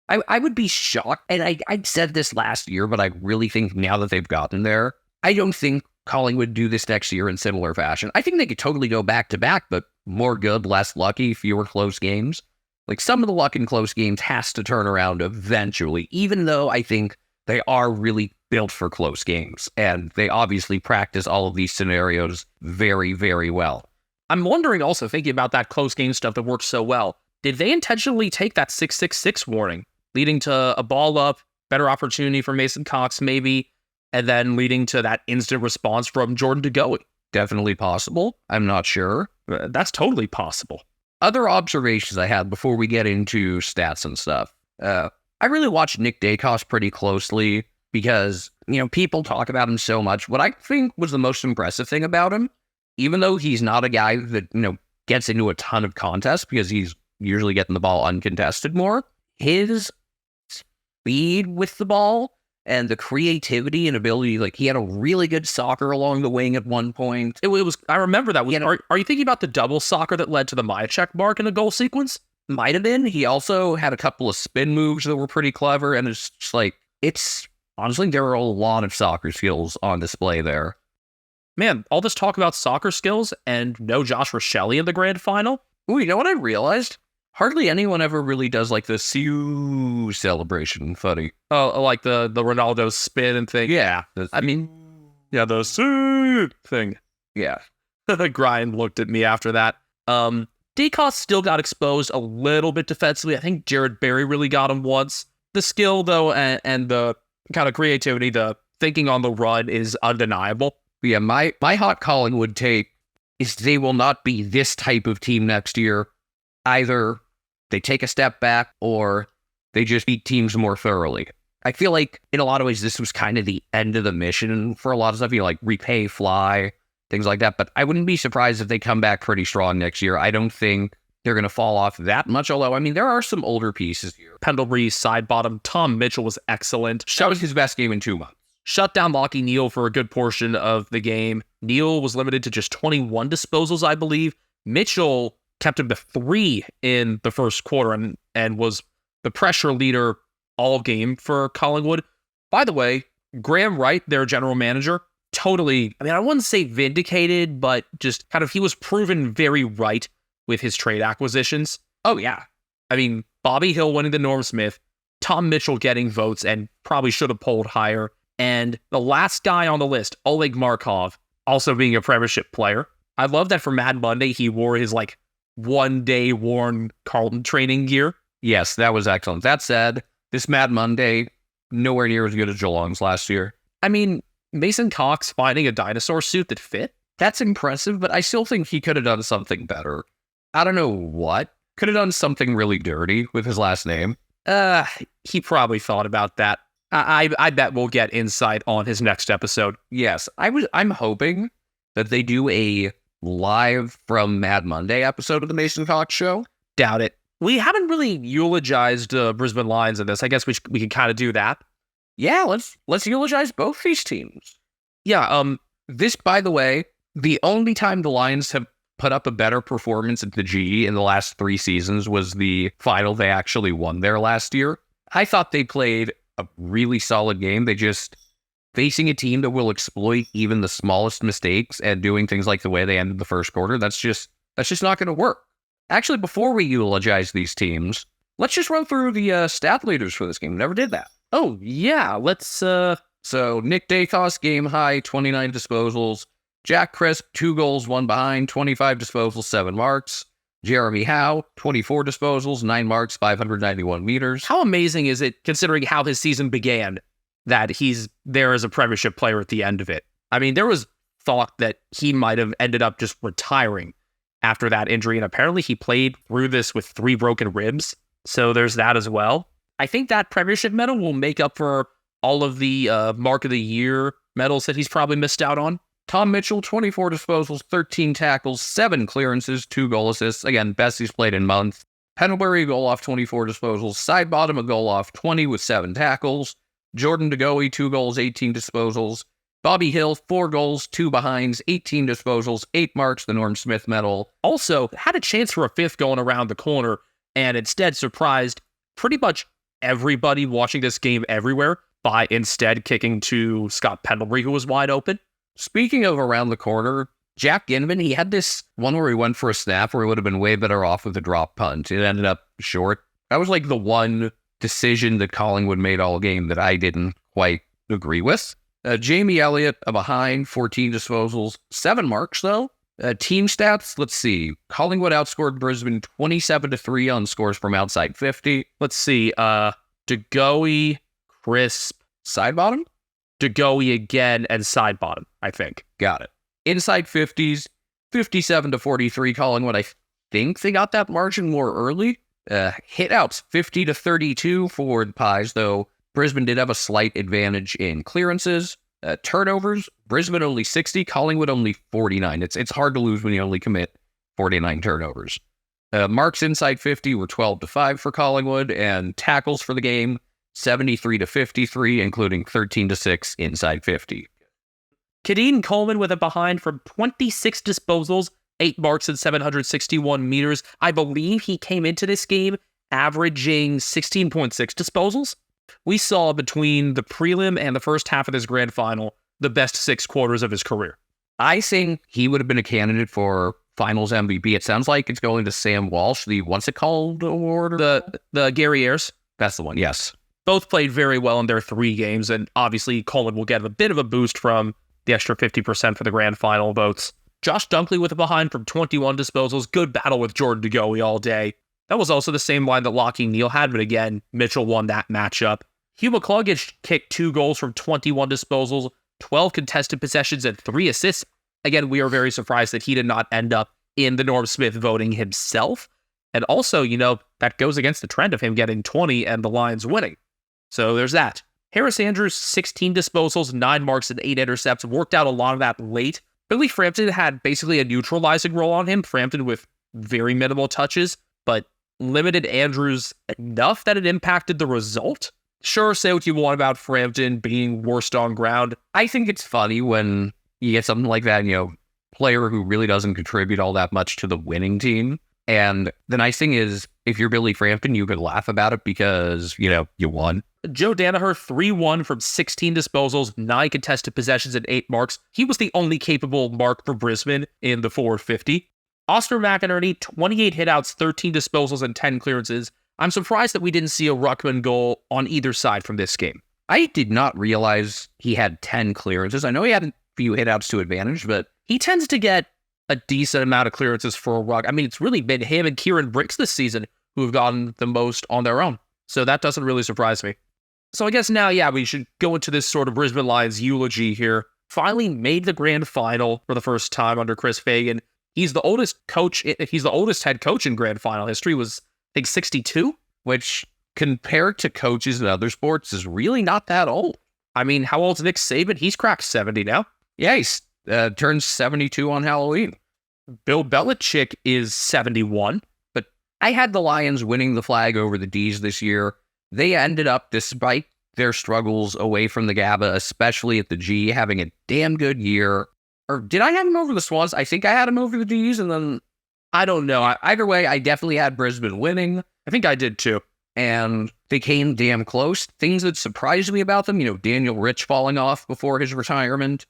I would be shocked, and I said this last year, but I really think now that they've gotten there, I don't think Collingwood would do this next year in similar fashion. I think they could totally go back-to-back, but more good, less lucky, fewer close games. Like, some of the luck in close games has to turn around eventually, even though I think they are really built for close games, and they obviously practice all of these scenarios very, very well.
I'm wondering also, thinking about that close game stuff that worked so well, did they intentionally take that 666 warning, leading to a ball up, better opportunity for Mason Cox maybe, and then leading to that instant response from Jordan DeGoey?
Definitely possible. I'm not sure.
That's totally possible.
Other observations I had before we get into stats and stuff. I really watched Nick Dacos pretty closely because, people talk about him so much. What I think was the most impressive thing about him, even though he's not a guy that, gets into a ton of contests because he's usually getting the ball uncontested more, his speed with the ball and the creativity and ability, like, he had a really good soccer along the wing at one point.
It was. I remember that. Are you thinking about the double soccer that led to the Myercheck mark in a goal sequence?
Might have been. He also had a couple of spin moves that were pretty clever, and it's just like, honestly, there are a lot of soccer skills on display there.
Man, all this talk about soccer skills and no Josh Rochelle in the grand final?
Ooh, you know what I realized? Hardly anyone ever really does, like, the Sioux celebration footy.
Oh, like the Ronaldo spin and thing?
Yeah.
The Sioux thing.
Yeah.
Grind looked at me after that. Dacos still got exposed a little bit defensively. I think Jared Berry really got him once. The skill, though, and the kind of creativity, the thinking on the run is undeniable.
Yeah, my hot Collingwood take is they will not be this type of team next year. Either they take a step back or they just beat teams more thoroughly. I feel like in a lot of ways this was kind of the end of the mission for a lot of stuff, like repay, fly, things like that. But I wouldn't be surprised if they come back pretty strong next year. I don't think they're going to fall off that much, although, there are some older pieces here.
Pendlebury, side bottom. Tom Mitchell was excellent.
That was his best game in 2 months.
Shut down Lachie Neale for a good portion of the game. Neale was limited to just 21 disposals, I believe. Mitchell kept him to 3 in the first quarter and was the pressure leader all game for Collingwood. By the way, Graham Wright, their general manager, totally, I wouldn't say vindicated, but just kind of, he was proven very right with his trade acquisitions.
Oh, yeah.
Bobby Hill winning the Norm Smith, Tom Mitchell getting votes and probably should have polled higher. And the last guy on the list, Oleg Markov, also being a premiership player. I love that for Mad Monday, he wore his, one-day worn Carlton training gear.
Yes, that was excellent. That said, this Mad Monday, nowhere near as good as Geelong's last year.
Mason Cox finding a dinosaur suit that fit?
That's impressive, but I still think he could have done something better. I don't know what. Could have done something really dirty with his last name.
He probably thought about that. I bet we'll get insight on his next episode.
Yes, I'm hoping that they do a live from Mad Monday episode of the Mason Cox Show.
Doubt it. We haven't really eulogized Brisbane Lions in this. I guess we can kind of do that.
Yeah, let's eulogize both these teams.
Yeah.
This, by the way, the only time the Lions have put up a better performance at the G in the last 3 seasons was the final they actually won there last year. I thought they played a really solid game. They just facing a team that will exploit even the smallest mistakes and doing things like the way they ended the first quarter. That's just not going to work. Actually, before we eulogize these teams, let's just run through the stat leaders for this game. Never did that.
Oh, yeah. Let's,
So, Nick Dacos, game high, 29 disposals. Jack Crisp, 2 goals, 1 behind, 25 disposals, 7 marks. Jeremy Howe, 24 disposals, 9 marks, 591 meters.
How amazing is it, considering how his season began, that he's there as a premiership player at the end of it? There was thought that he might have ended up just retiring after that injury, and apparently he played through this with 3 broken ribs, so there's that as well. I think that premiership medal will make up for all of the Mark of the Year medals that he's probably missed out on.
Tom Mitchell, 24 disposals, 13 tackles, 7 clearances, 2 goal assists. Again, best he's played in months. Pendlebury, a goal off 24 disposals. Sidebottom, a goal off 20 with 7 tackles. Jordan DeGoey, 2 goals, 18 disposals. Bobby Hill, 4 goals, 2 behinds, 18 disposals, 8 marks, the Norm Smith medal.
Also, had a chance for a 5th going around the corner, and instead surprised pretty much everybody watching this game everywhere by instead kicking to Scott Pendlebury, who was wide open.
Speaking of around the corner, Jack Ginnivan, he had this one where he went for a snap where he would have been way better off with a drop punt. It ended up short. That was like the one decision that Collingwood made all game that I didn't quite agree with. Jamie Elliott, a behind, 14 disposals, 7 marks, though. Team stats, let's see. Collingwood outscored Brisbane 27-3 on scores from outside 50.
Let's see. DeGoey, Crisp,
Side bottom?
DeGoey again, and side bottom, I think.
Got it. Inside 50s, 57-43 Collingwood. I think they got that margin more early. Hitouts, 50-32 for the Pies, though Brisbane did have a slight advantage in clearances. Turnovers, Brisbane only 60, Collingwood only 49. It's hard to lose when you only commit 49 turnovers. Marks inside 50 were 12-5 for Collingwood, and tackles for the game, 73-53, including 13-6 inside 50.
Kadeen Coleman with a behind from 26 disposals, 8 marks and 761 meters. I believe he came into this game averaging 16.6 disposals. We saw between the prelim and the first half of this grand final the best 6 quarters of his career.
I think he would have been a candidate for finals MVP. It sounds like it's going to Sam Walsh, the what's it called award?
The Gary Ayres.
That's the one, yes.
Both played very well in their 3 games, and obviously Coleman will get a bit of a boost from the extra 50% for the grand final votes. Josh Dunkley with a behind from 21 disposals. Good battle with Jordan DeGoey all day. That was also the same line that Lachie Neal had, but again, Mitchell won that matchup. Hugh McCluggage kicked 2 goals from 21 disposals, 12 contested possessions, and 3 assists. Again, we are very surprised that he did not end up in the Norm Smith voting himself. And also, that goes against the trend of him getting 20 and the Lions winning. So there's that. Harris Andrews, 16 disposals, 9 marks, and 8 intercepts. Worked out a lot of that late. Billy Frampton had basically a neutralizing role on him. Frampton with very minimal touches, but limited Andrews enough that it impacted the result. Sure, say what you want about Frampton being worst on ground.
I think it's funny when you get something like that, player who really doesn't contribute all that much to the winning team. And the nice thing is, if you're Billy Frampton, you could laugh about it because, you won.
Joe Danaher, 3-1 from 16 disposals, 9 contested possessions, and 8 marks. He was the only capable mark for Brisbane in the forward 50. Oscar McInerney, 28 hitouts, 13 disposals, and 10 clearances. I'm surprised that we didn't see a ruckman goal on either side from this game.
I did not realize he had 10 clearances. I know he had a few hitouts to advantage, but
he tends to get a decent amount of clearances for a ruck. I mean, it's really been him and Kieran Bricks this season who have gotten the most on their own. So that doesn't really surprise me. So I guess now, we should go into this sort of Brisbane Lions eulogy here. Finally made the grand final for the first time under Chris Fagan. He's the oldest head coach in grand final history, was, I think, 62,
which compared to coaches in other sports is really not that old.
I mean, how old's Nick Saban? He's cracked 70 now.
Yeah, he's turns 72 on Halloween.
Bill Belichick is 71.
But I had the Lions winning the flag over the D's this year. They ended up, despite their struggles away from the GABA, especially at the G, having a damn good year. Or did I have him over the Swans? I think I had him over the D's, and then I don't know. Either way, I definitely had Brisbane winning.
I think I did too.
And they came damn close. Things that surprised me about them, Daniel Rich falling off before his retirement.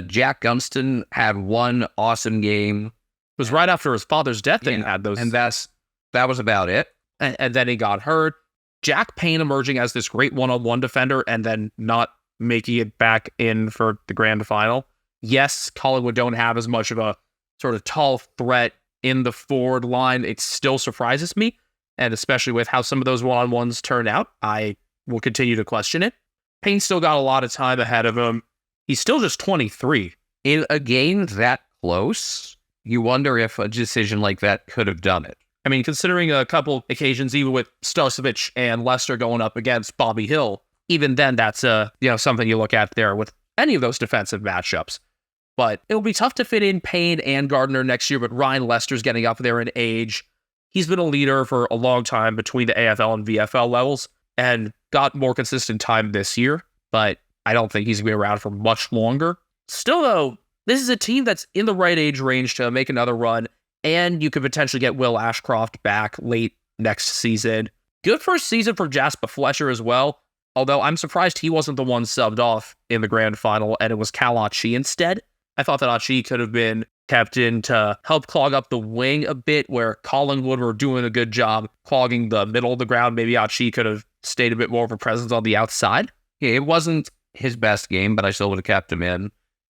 Jack Gunston had one awesome game.
It was right after his father's death that he had those.
And that was about it.
And then he got hurt. Jack Payne emerging as this great one-on-one defender and then not making it back in for the grand final. Yes, Collingwood don't have as much of a sort of tall threat in the forward line. It still surprises me. And especially with how some of those one-on-ones turn out, I will continue to question it. Payne still got a lot of time ahead of him. He's still just 23.
In a game that close, you wonder if a decision like that could have done it.
I mean, considering a couple occasions, even with Starcevic and Lester going up against Bobby Hill, even then that's something you look at there with any of those defensive matchups. But it'll be tough to fit in Payne and Gardner next year, but Ryan Lester's getting up there in age. He's been a leader for a long time between the AFL and VFL levels and got more consistent time this year. But I don't think he's going to be around for much longer. Still, though, this is a team that's in the right age range to make another run, and you could potentially get Will Ashcroft back late next season. Good first season for Jasper Fletcher as well, although I'm surprised he wasn't the one subbed off in the grand final, and it was Cal Achi instead. I thought that Achi could have been kept in to help clog up the wing a bit, where Collingwood were doing a good job clogging the middle of the ground. Maybe Achi could have stayed a bit more of a presence on the outside.
Yeah, it wasn't his best game, but I still would have kept him in.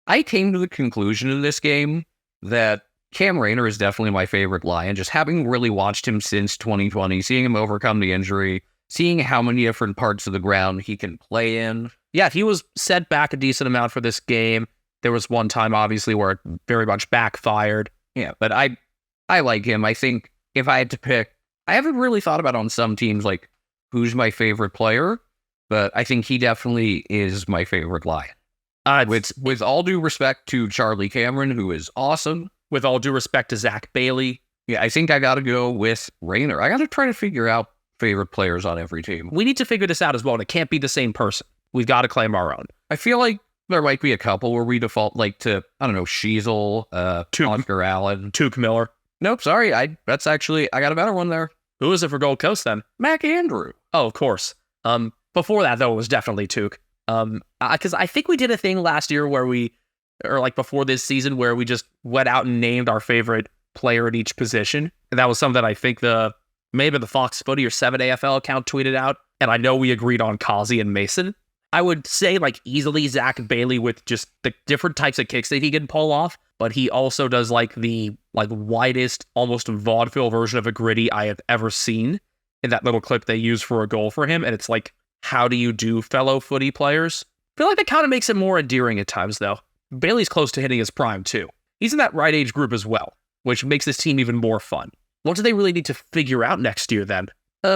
I came to the conclusion in this game that Cam Rayner is definitely my favorite Lion, just having really watched him since 2020, seeing him overcome the injury, seeing how many different parts of the ground he can play in.
Yeah, he was set back a decent amount for this game. There was one time, obviously, where it very much backfired.
Yeah, but I like him. I think if I had to pick, I haven't really thought about on some teams, like, who's my favorite player, but I think he definitely is my favorite Lion. With all due respect to Charlie Cameron, who is awesome.
With all due respect to Zach Bailey.
Yeah, I think I got to go with Rayner. I got to try to figure out favorite players on every team.
We need to figure this out as well, and it can't be the same person. We've got to claim our own.
I feel like there might be a couple where we default like to, I don't know, Sheasel, Oscar Allen.
Tuke Miller.
Nope, sorry. I got a better one there.
Who is it for Gold Coast then?
Mac Andrew.
Oh, of course. Before that, though, it was definitely Tuke. Because I think we did a thing last year before this season, where we just went out and named our favorite player at each position. And that was something I think maybe the Fox Footy or 7AFL account tweeted out. And I know we agreed on Kazi and Mason. I would say easily Zach Bailey with just the different types of kicks that he can pull off. But he also does the widest, almost vaudeville version of a gritty I have ever seen in that little clip they use for a goal for him. And it's how do you do, fellow footy players? I feel like that kind of makes it more endearing at times, though. Bailey's close to hitting his prime, too. He's in that right age group as well, which makes this team even more fun. What do they really need to figure out next year, then?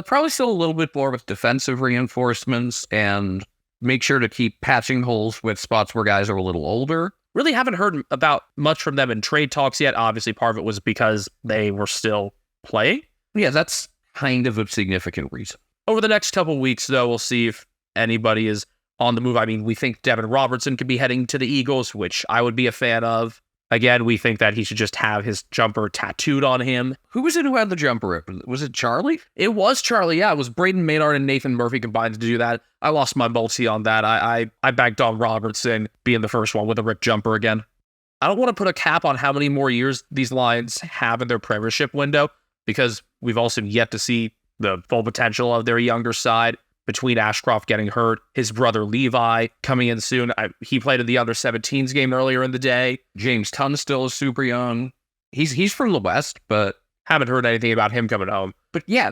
Probably still a little bit more with defensive reinforcements and make sure to keep patching holes with spots where guys are a little older.
Really haven't heard about much from them in trade talks yet. Obviously, part of it was because they were still playing.
Yeah, that's kind of a significant reason.
Over the next couple weeks, though, we'll see if anybody is on the move. I mean, we think Devin Robertson could be heading to the Eagles, which I would be a fan of. Again, we think that he should just have his jumper tattooed on him.
Who was it who had the jumper? Was it Charlie?
It was Charlie, yeah. It was Braden Maynard and Nathan Murphy combined to do that. I lost my multi on that. I backed on Robertson being the first one with a Rick jumper again. I don't want to put a cap on how many more years these Lions have in their premiership window, because we've also yet to see the full potential of their younger side. Between Ashcroft getting hurt, his brother Levi coming in soon. He played in the under-17s game earlier in the day.
James Tunstall is super young. He's from the West, but
haven't heard anything about him coming home.
But yeah,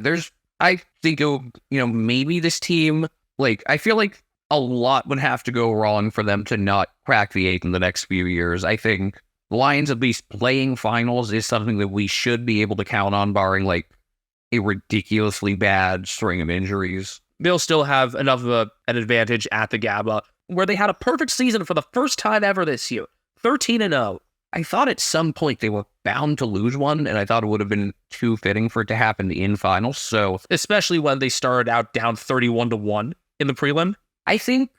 I think maybe this team, I feel like a lot would have to go wrong for them to not crack the 8 in the next few years. I think the Lions at least playing finals is something that we should be able to count on, barring a ridiculously bad string of injuries.
They'll still have enough of an advantage at the Gabba, where they had a perfect season for the first time ever this year. 13-0.
I thought at some point they were bound to lose one, and I thought it would have been too fitting for it to happen in finals. So,
especially when they started out down 31-1 in the prelim.
I think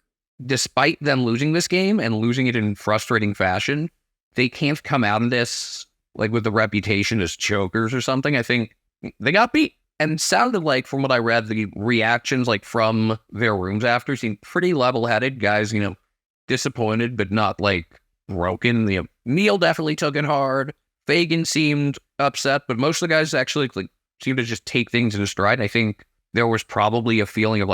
despite them losing this game and losing it in frustrating fashion, they can't come out of this with the reputation as chokers or something. I think they got beat. And sounded like, from what I read, the reactions from their rooms after seemed pretty level-headed. Guys, disappointed, but not broken. Neil definitely took it hard. Fagan seemed upset, but most of the guys actually seemed to just take things in stride. I think there was probably a feeling of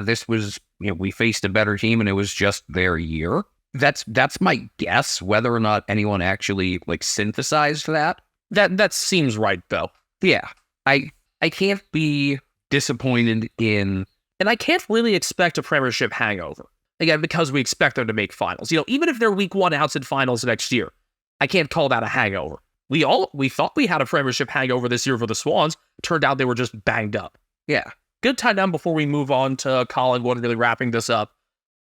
this was, we faced a better team and it was just their year. That's my guess. Whether or not anyone actually synthesized that.
That seems right, though.
Yeah, I can't be disappointed in...
And I can't really expect a premiership hangover. Again, because we expect them to make finals. Even if they're week 1 outs in finals next year, I can't call that a hangover. We thought we had a premiership hangover this year for the Swans. Turned out they were just banged up.
Yeah.
Good time down before we move on to Collingwood, really wrapping this up.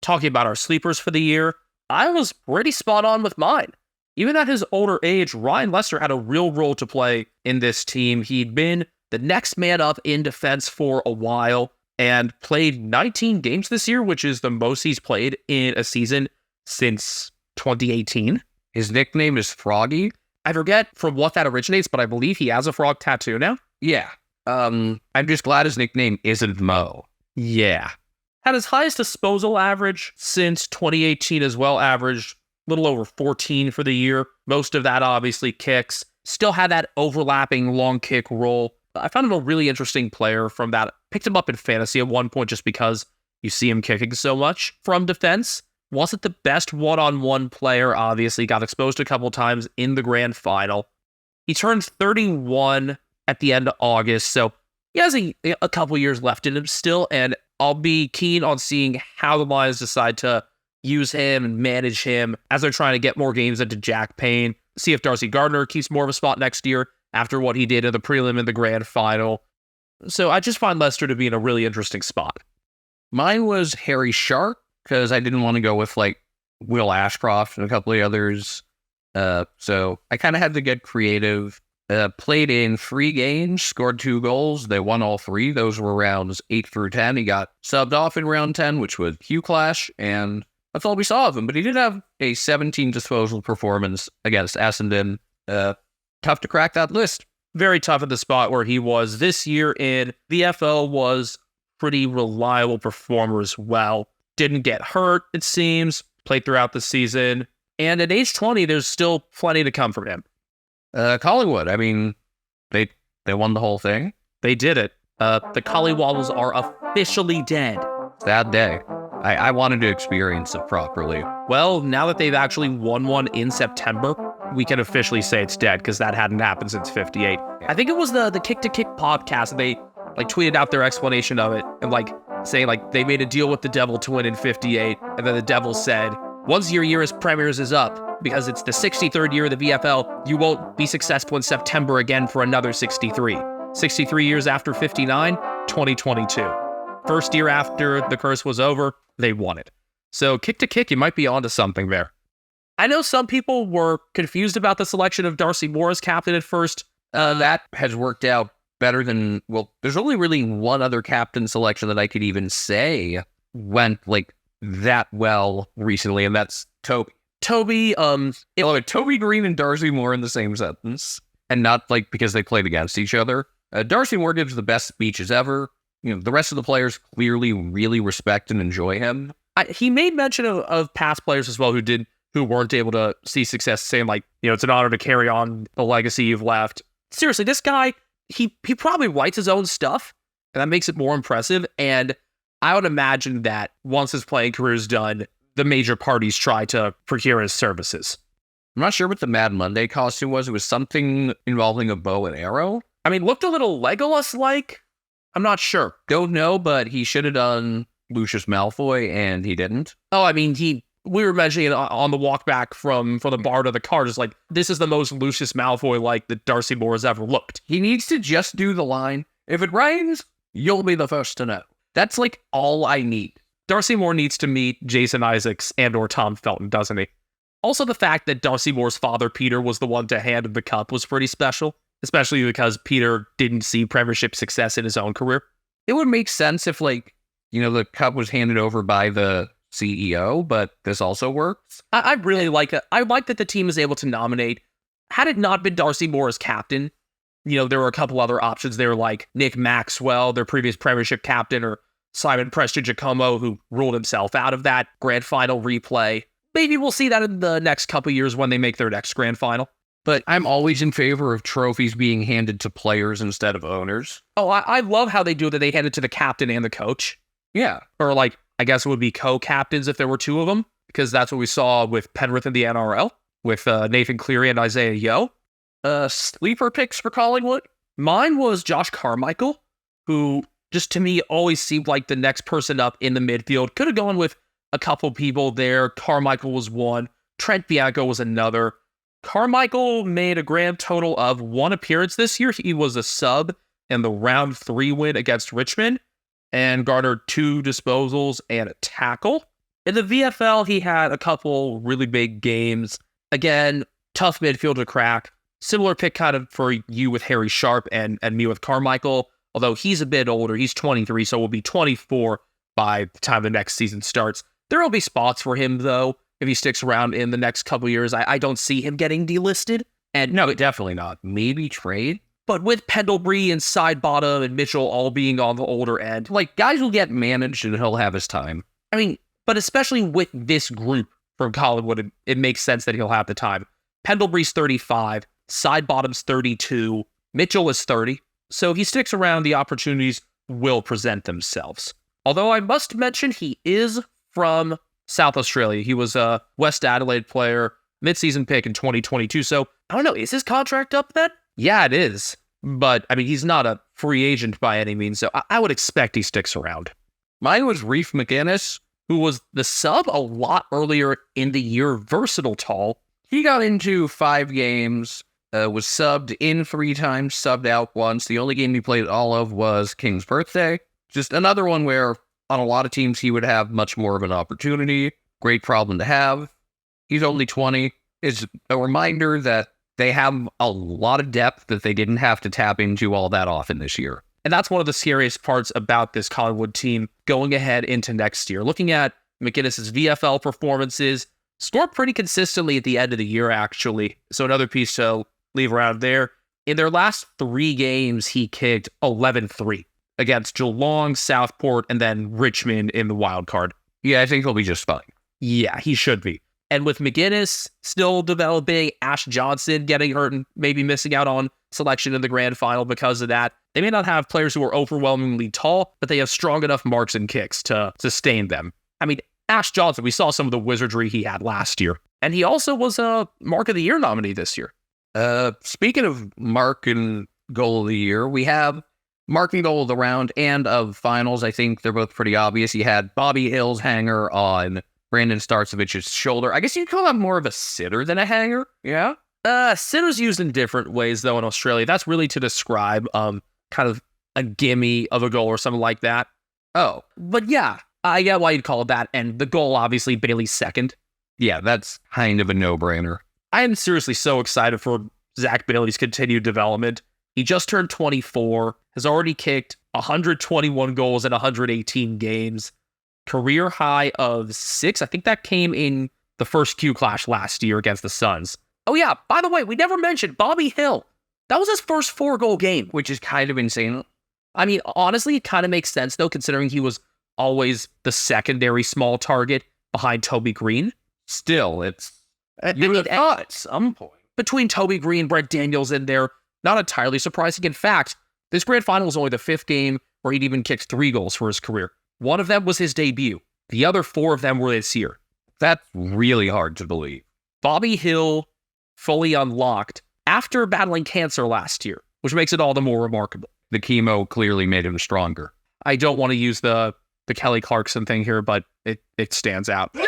Talking about our sleepers for the year, I was pretty spot on with mine. Even at his older age, Ryan Lester had a real role to play in this team. He'd been the next man up in defense for a while. and played 19 games this year, which is the most he's played in a season since 2018.
His nickname is Froggy.
I forget from what that originates, but I believe he has a frog tattoo now.
Yeah. I'm just glad his nickname isn't Mo.
Yeah. Had his highest disposal average since 2018 as well, averaged a little over 14 for the year. Most of that obviously kicks. Still had that overlapping long kick role. I found him a really interesting player from that. Picked him up in fantasy at one point just because you see him kicking so much from defense. Wasn't the best one-on-one player, obviously. Got exposed a couple times in the grand final. He turned 31 at the end of August, so he has a couple years left in him still, and I'll be keen on seeing how the Lions decide to use him and manage him as they're trying to get more games into Jack Payne. See if Darcy Gardner keeps more of a spot next year after what he did in the prelim and the grand final. So I just find Leicester to be in a really interesting spot.
Mine was Harry Sharp, because I didn't want to go with like Will Ashcroft and a couple of others. So I kind of had to get creative. Played in 3 games, scored 2 goals. They won all 3. Those were rounds 8 through 10. He got subbed off in round 10, which was Hugh Clash, and that's all we saw of him. But he did have a 17 disposal performance against Essendon. Tough to crack that list.
Very tough at the spot where he was this year in VFL, was pretty reliable performer as well. Didn't get hurt, it seems. Played throughout the season. And at age 20, there's still plenty to come from him.
Collingwood, I mean, they won the whole thing.
They did it. The Collywobbles are officially dead.
Sad day. I wanted to experience it properly.
Well, now that they've actually won one in September, we can officially say it's dead because that hadn't happened since 58. I think it was the Kick to Kick podcast, and they like tweeted out their explanation of it and like saying like they made a deal with the Devil to win in 58, and then the Devil said, once your year as premiers is up, because it's the 63rd year of the VFL, you won't be successful in September again for another 63. 63 years after 59, 2022. First year after the curse was over, they won it. So Kick to Kick, you might be onto something there. I know some people were confused about the selection of Darcy Moore as captain at first.
That has worked out better than, well, there's only really one other captain selection that I could even say went like that well recently, and that's Toby. Toby Green and Darcy Moore in the same sentence, and not like because they played against each other. Darcy Moore gives the best speeches ever. You know, the rest of the players clearly really respect and enjoy him.
He made mention of past players as well who weren't able to see success, saying like, you know, it's an honor to carry on the legacy you've left. Seriously, this guy, he probably writes his own stuff, and that makes it more impressive. And I would imagine that once his playing career is done, the major parties try to procure his services.
I'm not sure what the Mad Monday costume was. It was something involving a bow and arrow.
I mean, looked a little Legolas-like. I'm not sure.
Don't know, but he should have done Lucius Malfoy, and he didn't.
Oh, I mean, we were mentioning it on the walk back from the bar to the car, just like, this is the most Lucius Malfoy-like that Darcy Moore has ever looked.
He needs to just do the line, if it rains, you'll be the first to know. That's like all I need.
Darcy Moore needs to meet Jason Isaacs and or Tom Felton, doesn't he? Also, the fact that Darcy Moore's father, Peter, was the one to hand him the cup was pretty special, especially because Peter didn't see premiership success in his own career.
It would make sense if, like, you know, the cup was handed over by the CEO, but this also works.
I really like it. I like that the team is able to nominate. Had it not been Darcy Moore as captain, you know, there were a couple other options there, like Nick Maxwell, their previous premiership captain, or Simon Preston-Giacomo, who ruled himself out of that grand final replay. Maybe we'll see that in the next couple years when they make their next grand final.
But I'm always in favor of trophies being handed to players instead of owners.
Oh, I love how they do that. They hand it to the captain and the coach.
Yeah.
Or like, I guess it would be co-captains if there were 2 of them, because that's what we saw with Penrith in the NRL, with Nathan Cleary and Isaiah Yeo.
Sleeper picks for Collingwood?
Mine was Josh Carmichael, who just to me always seemed like the next person up in the midfield. Could have gone with a couple people there. Carmichael was one. Trent Bianco was another. Carmichael made a grand total of 1 appearance this year. He was a sub in the round 3 win against Richmond and garnered 2 disposals and a tackle. In the VFL, he had a couple really big games. Again, tough midfield to crack. Similar pick kind of for you with Harry Sharp and me with Carmichael. although he's a bit older. He's 23, so will be 24 by the time the next season starts. There will be spots for him, though, if he sticks around in the next couple years. I don't see him getting delisted. And
No, definitely not. Maybe trade.
but with Pendlebury and Sidebottom and Mitchell all being on the older end,
Like, guys will get managed and he'll have his time.
I mean, but especially with this group from Collingwood, it makes sense that he'll have the time. Pendlebury's 35, Sidebottom's 32, Mitchell is 30. So if he sticks around, the opportunities will present themselves. Although I must mention he is from South Australia. He was a West Adelaide player, mid-season pick in 2022. So I don't know, is his contract up then? Yeah, it is. But I mean, he's not a free agent by any means, so I would expect he sticks around.
Mine was Reef McInnes.
Who was the sub a lot earlier in the year, versatile tall.
He got into 5 games, was subbed in 3 times, subbed out once. The only game he played all of was King's Birthday. Just another one where on a lot of teams he would have much more of an opportunity. Great problem to have. He's only 20. It's a reminder that they have a lot of depth that they didn't have to tap into all that often this year.
And that's one of the scariest parts about this Collingwood team going ahead into next year. Looking at McInnes' VFL performances, scored pretty consistently at the end of the year, actually. So another piece to leave around there. In their last 3 games, he kicked 11-3 against Geelong, Southport, and then Richmond in the wild card.
Yeah, I think he'll be just fine.
Yeah, he should be. And with McInnes still developing, Ash Johnson getting hurt and maybe missing out on selection in the grand final because of that, they may not have players who are overwhelmingly tall, but they have strong enough marks and kicks to sustain them. I mean, Ash Johnson, we saw some of the wizardry he had last year. And he also was a Mark of the Year nominee this year.
Speaking of Mark and Goal of the Year, we have Mark and Goal of the round and of finals. I think they're both pretty obvious. You had Bobby Hill's hanger on Brandon Starcevich's shoulder. I guess you'd call that more of a sitter than a hanger. Yeah.
Sitter's used in different ways, though, in Australia. That's really to describe kind of a gimme of a goal or something like that.
Oh,
But yeah, I get why you'd call it that. And the goal, obviously, Bailey's second.
yeah, that's kind of a no-brainer.
I am seriously so excited for Zach Bailey's continued development. He just turned 24, has already kicked 121 goals in 118 games, career high of 6. I think that came in the first Q Clash last year against the Suns. Oh yeah, by the way, we never mentioned Bobby Hill. That was his first 4-goal game.
Which is kind of insane.
I mean, honestly, it kind of makes sense, though, considering he was always the secondary small target behind Toby Green.
Still, it's...
You would have thought
at some point.
between Toby Green, Brett Daniels in there, not entirely surprising. In fact, this grand final was only the 5th game where he'd even kicked 3 goals for his career. One of them was his debut. The other 4 of them were this year.
That's really hard to believe.
Bobby Hill fully unlocked after battling cancer last year, which makes it all the more remarkable.
The chemo clearly made him stronger.
I don't want to use the Kelly Clarkson thing here, but it stands out.
No,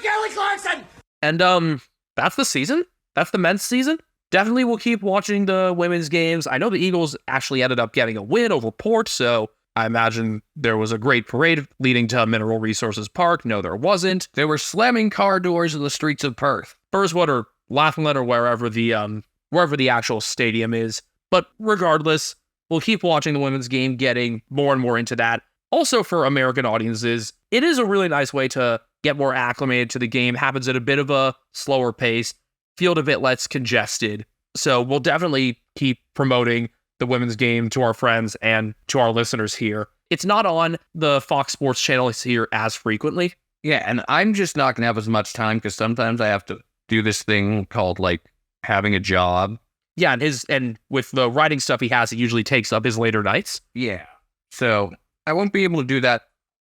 Kelly Clarkson!
And that's the season. That's the men's season. Definitely we'll keep watching the women's games. I know the Eagles actually ended up getting a win over Port, so I imagine there was a great parade leading to Mineral Resources Park. No, there wasn't.
They were slamming car doors in the streets of Perth.
Burswood or Laughlin or wherever the actual stadium is. But regardless, we'll keep watching the women's game, getting more and more into that. Also for American audiences, it is a really nice way to get more acclimated to the game. Happens at a bit of a slower pace, field a bit less congested. So we'll definitely keep promoting the women's game to our friends and to our listeners here. It's not on the Fox Sports channel here as frequently.
Yeah, and I'm just not going to have as much time because sometimes I have to do this thing called, like, having a job.
Yeah, and with the writing stuff he has, it usually takes up his later nights.
Yeah. So I won't be able to do that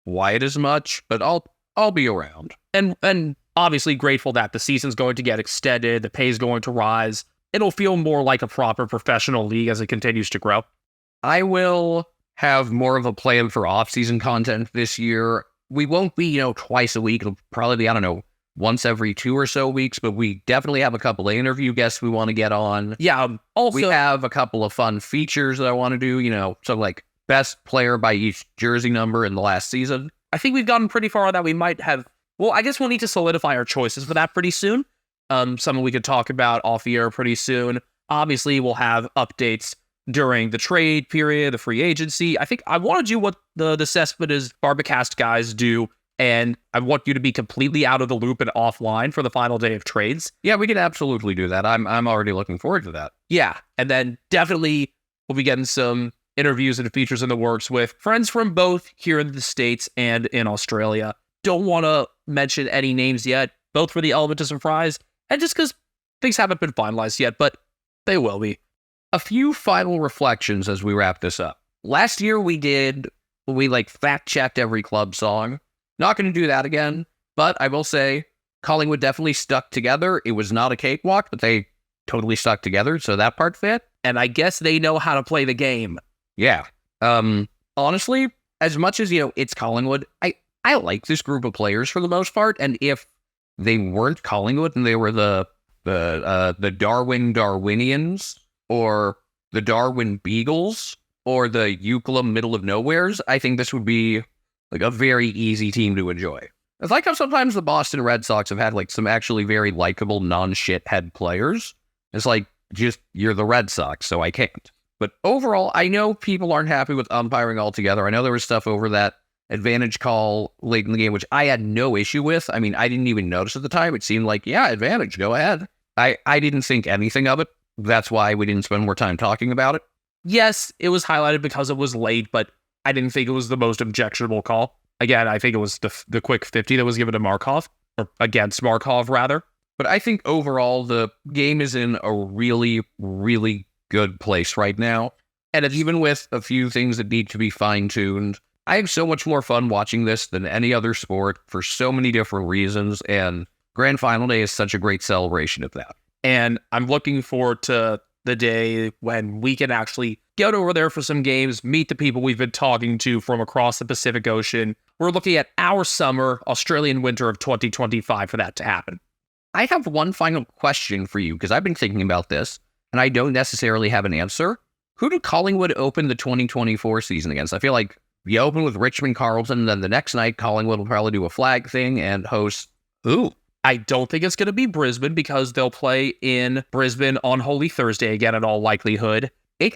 quite as much, but I'll be around.
And obviously grateful that the season's going to get extended, the pay's going to rise. It'll feel more like a proper professional league as it continues to grow.
I will have more of a plan for off-season content this year. We won't be, twice a week. It'll probably be, once every 2 or so weeks, but we definitely have a couple of interview guests we want to get on.
Yeah, also
we have a couple of fun features that I want to do, so like best player by each jersey number in the last season.
I think we've gotten pretty far that we might have. Well, I guess we'll need to solidify our choices for that pretty soon. Something we could talk about off the air pretty soon. Obviously, we'll have updates during the trade period, the free agency. I think I want to do what the Cespedes Barbacast guys do, and I want you to be completely out of the loop and offline for the final day of trades.
Yeah, we can absolutely do that. I'm already looking forward to that.
Yeah, and then definitely we'll be getting some interviews and features in the works with friends from both here in the States and in Australia. Don't want to mention any names yet, both for the element of surprise and just because things haven't been finalized yet, but they will be.
A few final reflections as we wrap this up. Last year we fact-checked every club song. Not going to do that again, but I will say Collingwood definitely stuck together. It was not a cakewalk, but they totally stuck together, so that part fit.
And I guess they know how to play the game.
Yeah. Honestly, as much as, it's Collingwood, I like this group of players for the most part, and if they weren't Collingwood and they were the Darwinians or the Darwin Beagles or the Euclid Middle of Nowheres, I think this would be like a very easy team to enjoy. It's like how sometimes the Boston Red Sox have had like some actually very likable non-shithead players. It's like, just, you're the Red Sox, so I can't. But overall, I know people aren't happy with umpiring altogether. I know there was stuff over that advantage call late in the game, which I had no issue with. I mean, I didn't even notice at the time. It seemed like, yeah, advantage, go ahead. I didn't think anything of it. That's why we didn't spend more time talking about it.
Yes, it was highlighted because it was late, but I didn't think it was the most objectionable call. Again, I think it was the quick 50 that was given to Markov, or against Markov, rather.
But I think overall, the game is in a really, really good place right now. And even with a few things that need to be fine-tuned, I have so much more fun watching this than any other sport for so many different reasons. And Grand Final Day is such a great celebration of that.
And I'm looking forward to the day when we can actually get over there for some games, meet the people we've been talking to from across the Pacific Ocean. We're looking at our summer, Australian winter of 2025 for that to happen.
I have one final question for you, because I've been thinking about this, and I don't necessarily have an answer. Who did Collingwood open the 2024 season against? I feel like you open with Richmond Carlton, and then the next night, Collingwood will probably do a flag thing and host who?
I don't think it's going to be Brisbane because they'll play in Brisbane on Holy Thursday again in all likelihood.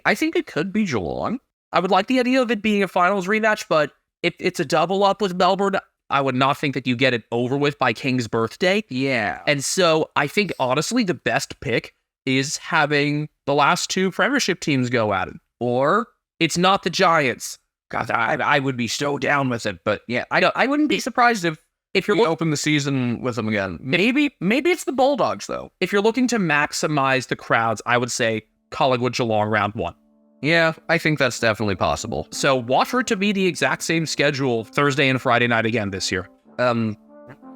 I think it could be Geelong.
I would like the idea of it being a finals rematch, but if it's a double up with Melbourne, I would not think that you get it over with by King's birthday.
Yeah.
And so I think, honestly, the best pick is having the last two premiership teams go at it. Or it's not the Giants.
God, I would be so down with it. But yeah, I wouldn't be surprised if you're open the season with them again. Maybe it's the Bulldogs, though.
If you're looking to maximize the crowds, I would say Collingwood Geelong round one.
Yeah, I think that's definitely possible.
So watch for it to be the exact same schedule Thursday and Friday night again this year.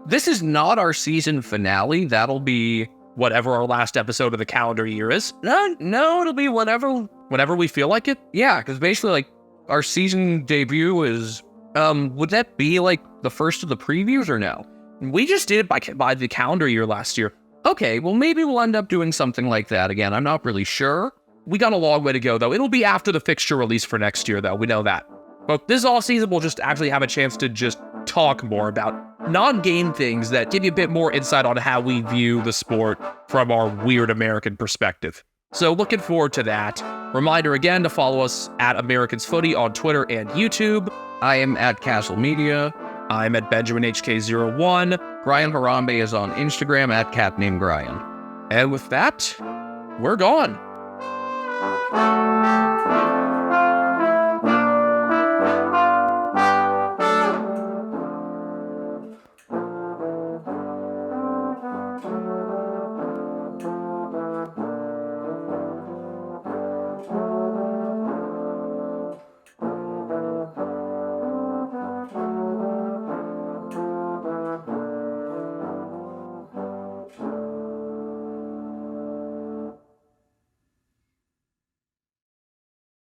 This is not our season finale. That'll be
whatever our last episode of the calendar year is.
No, it'll be
whenever we feel like it.
Yeah, because basically, like, our season debut is, would that be like the first of the previews or no?
We just did it by the calendar year last year.
Okay, well, maybe we'll end up doing something like that again. I'm not really sure.
We got a long way to go, though. It'll be after the fixture release for next year, though. We know that. But this all season, we'll just actually have a chance to just talk more about non-game things that give you a bit more insight on how we view the sport from our weird American perspective. So looking forward to that. Reminder again to follow us at Americans Footy on Twitter and YouTube.
I am at Castle Media.
I'm at BenjaminHK01.
Brian Harambe is on Instagram at CatNameGrian.
And with that, we're gone.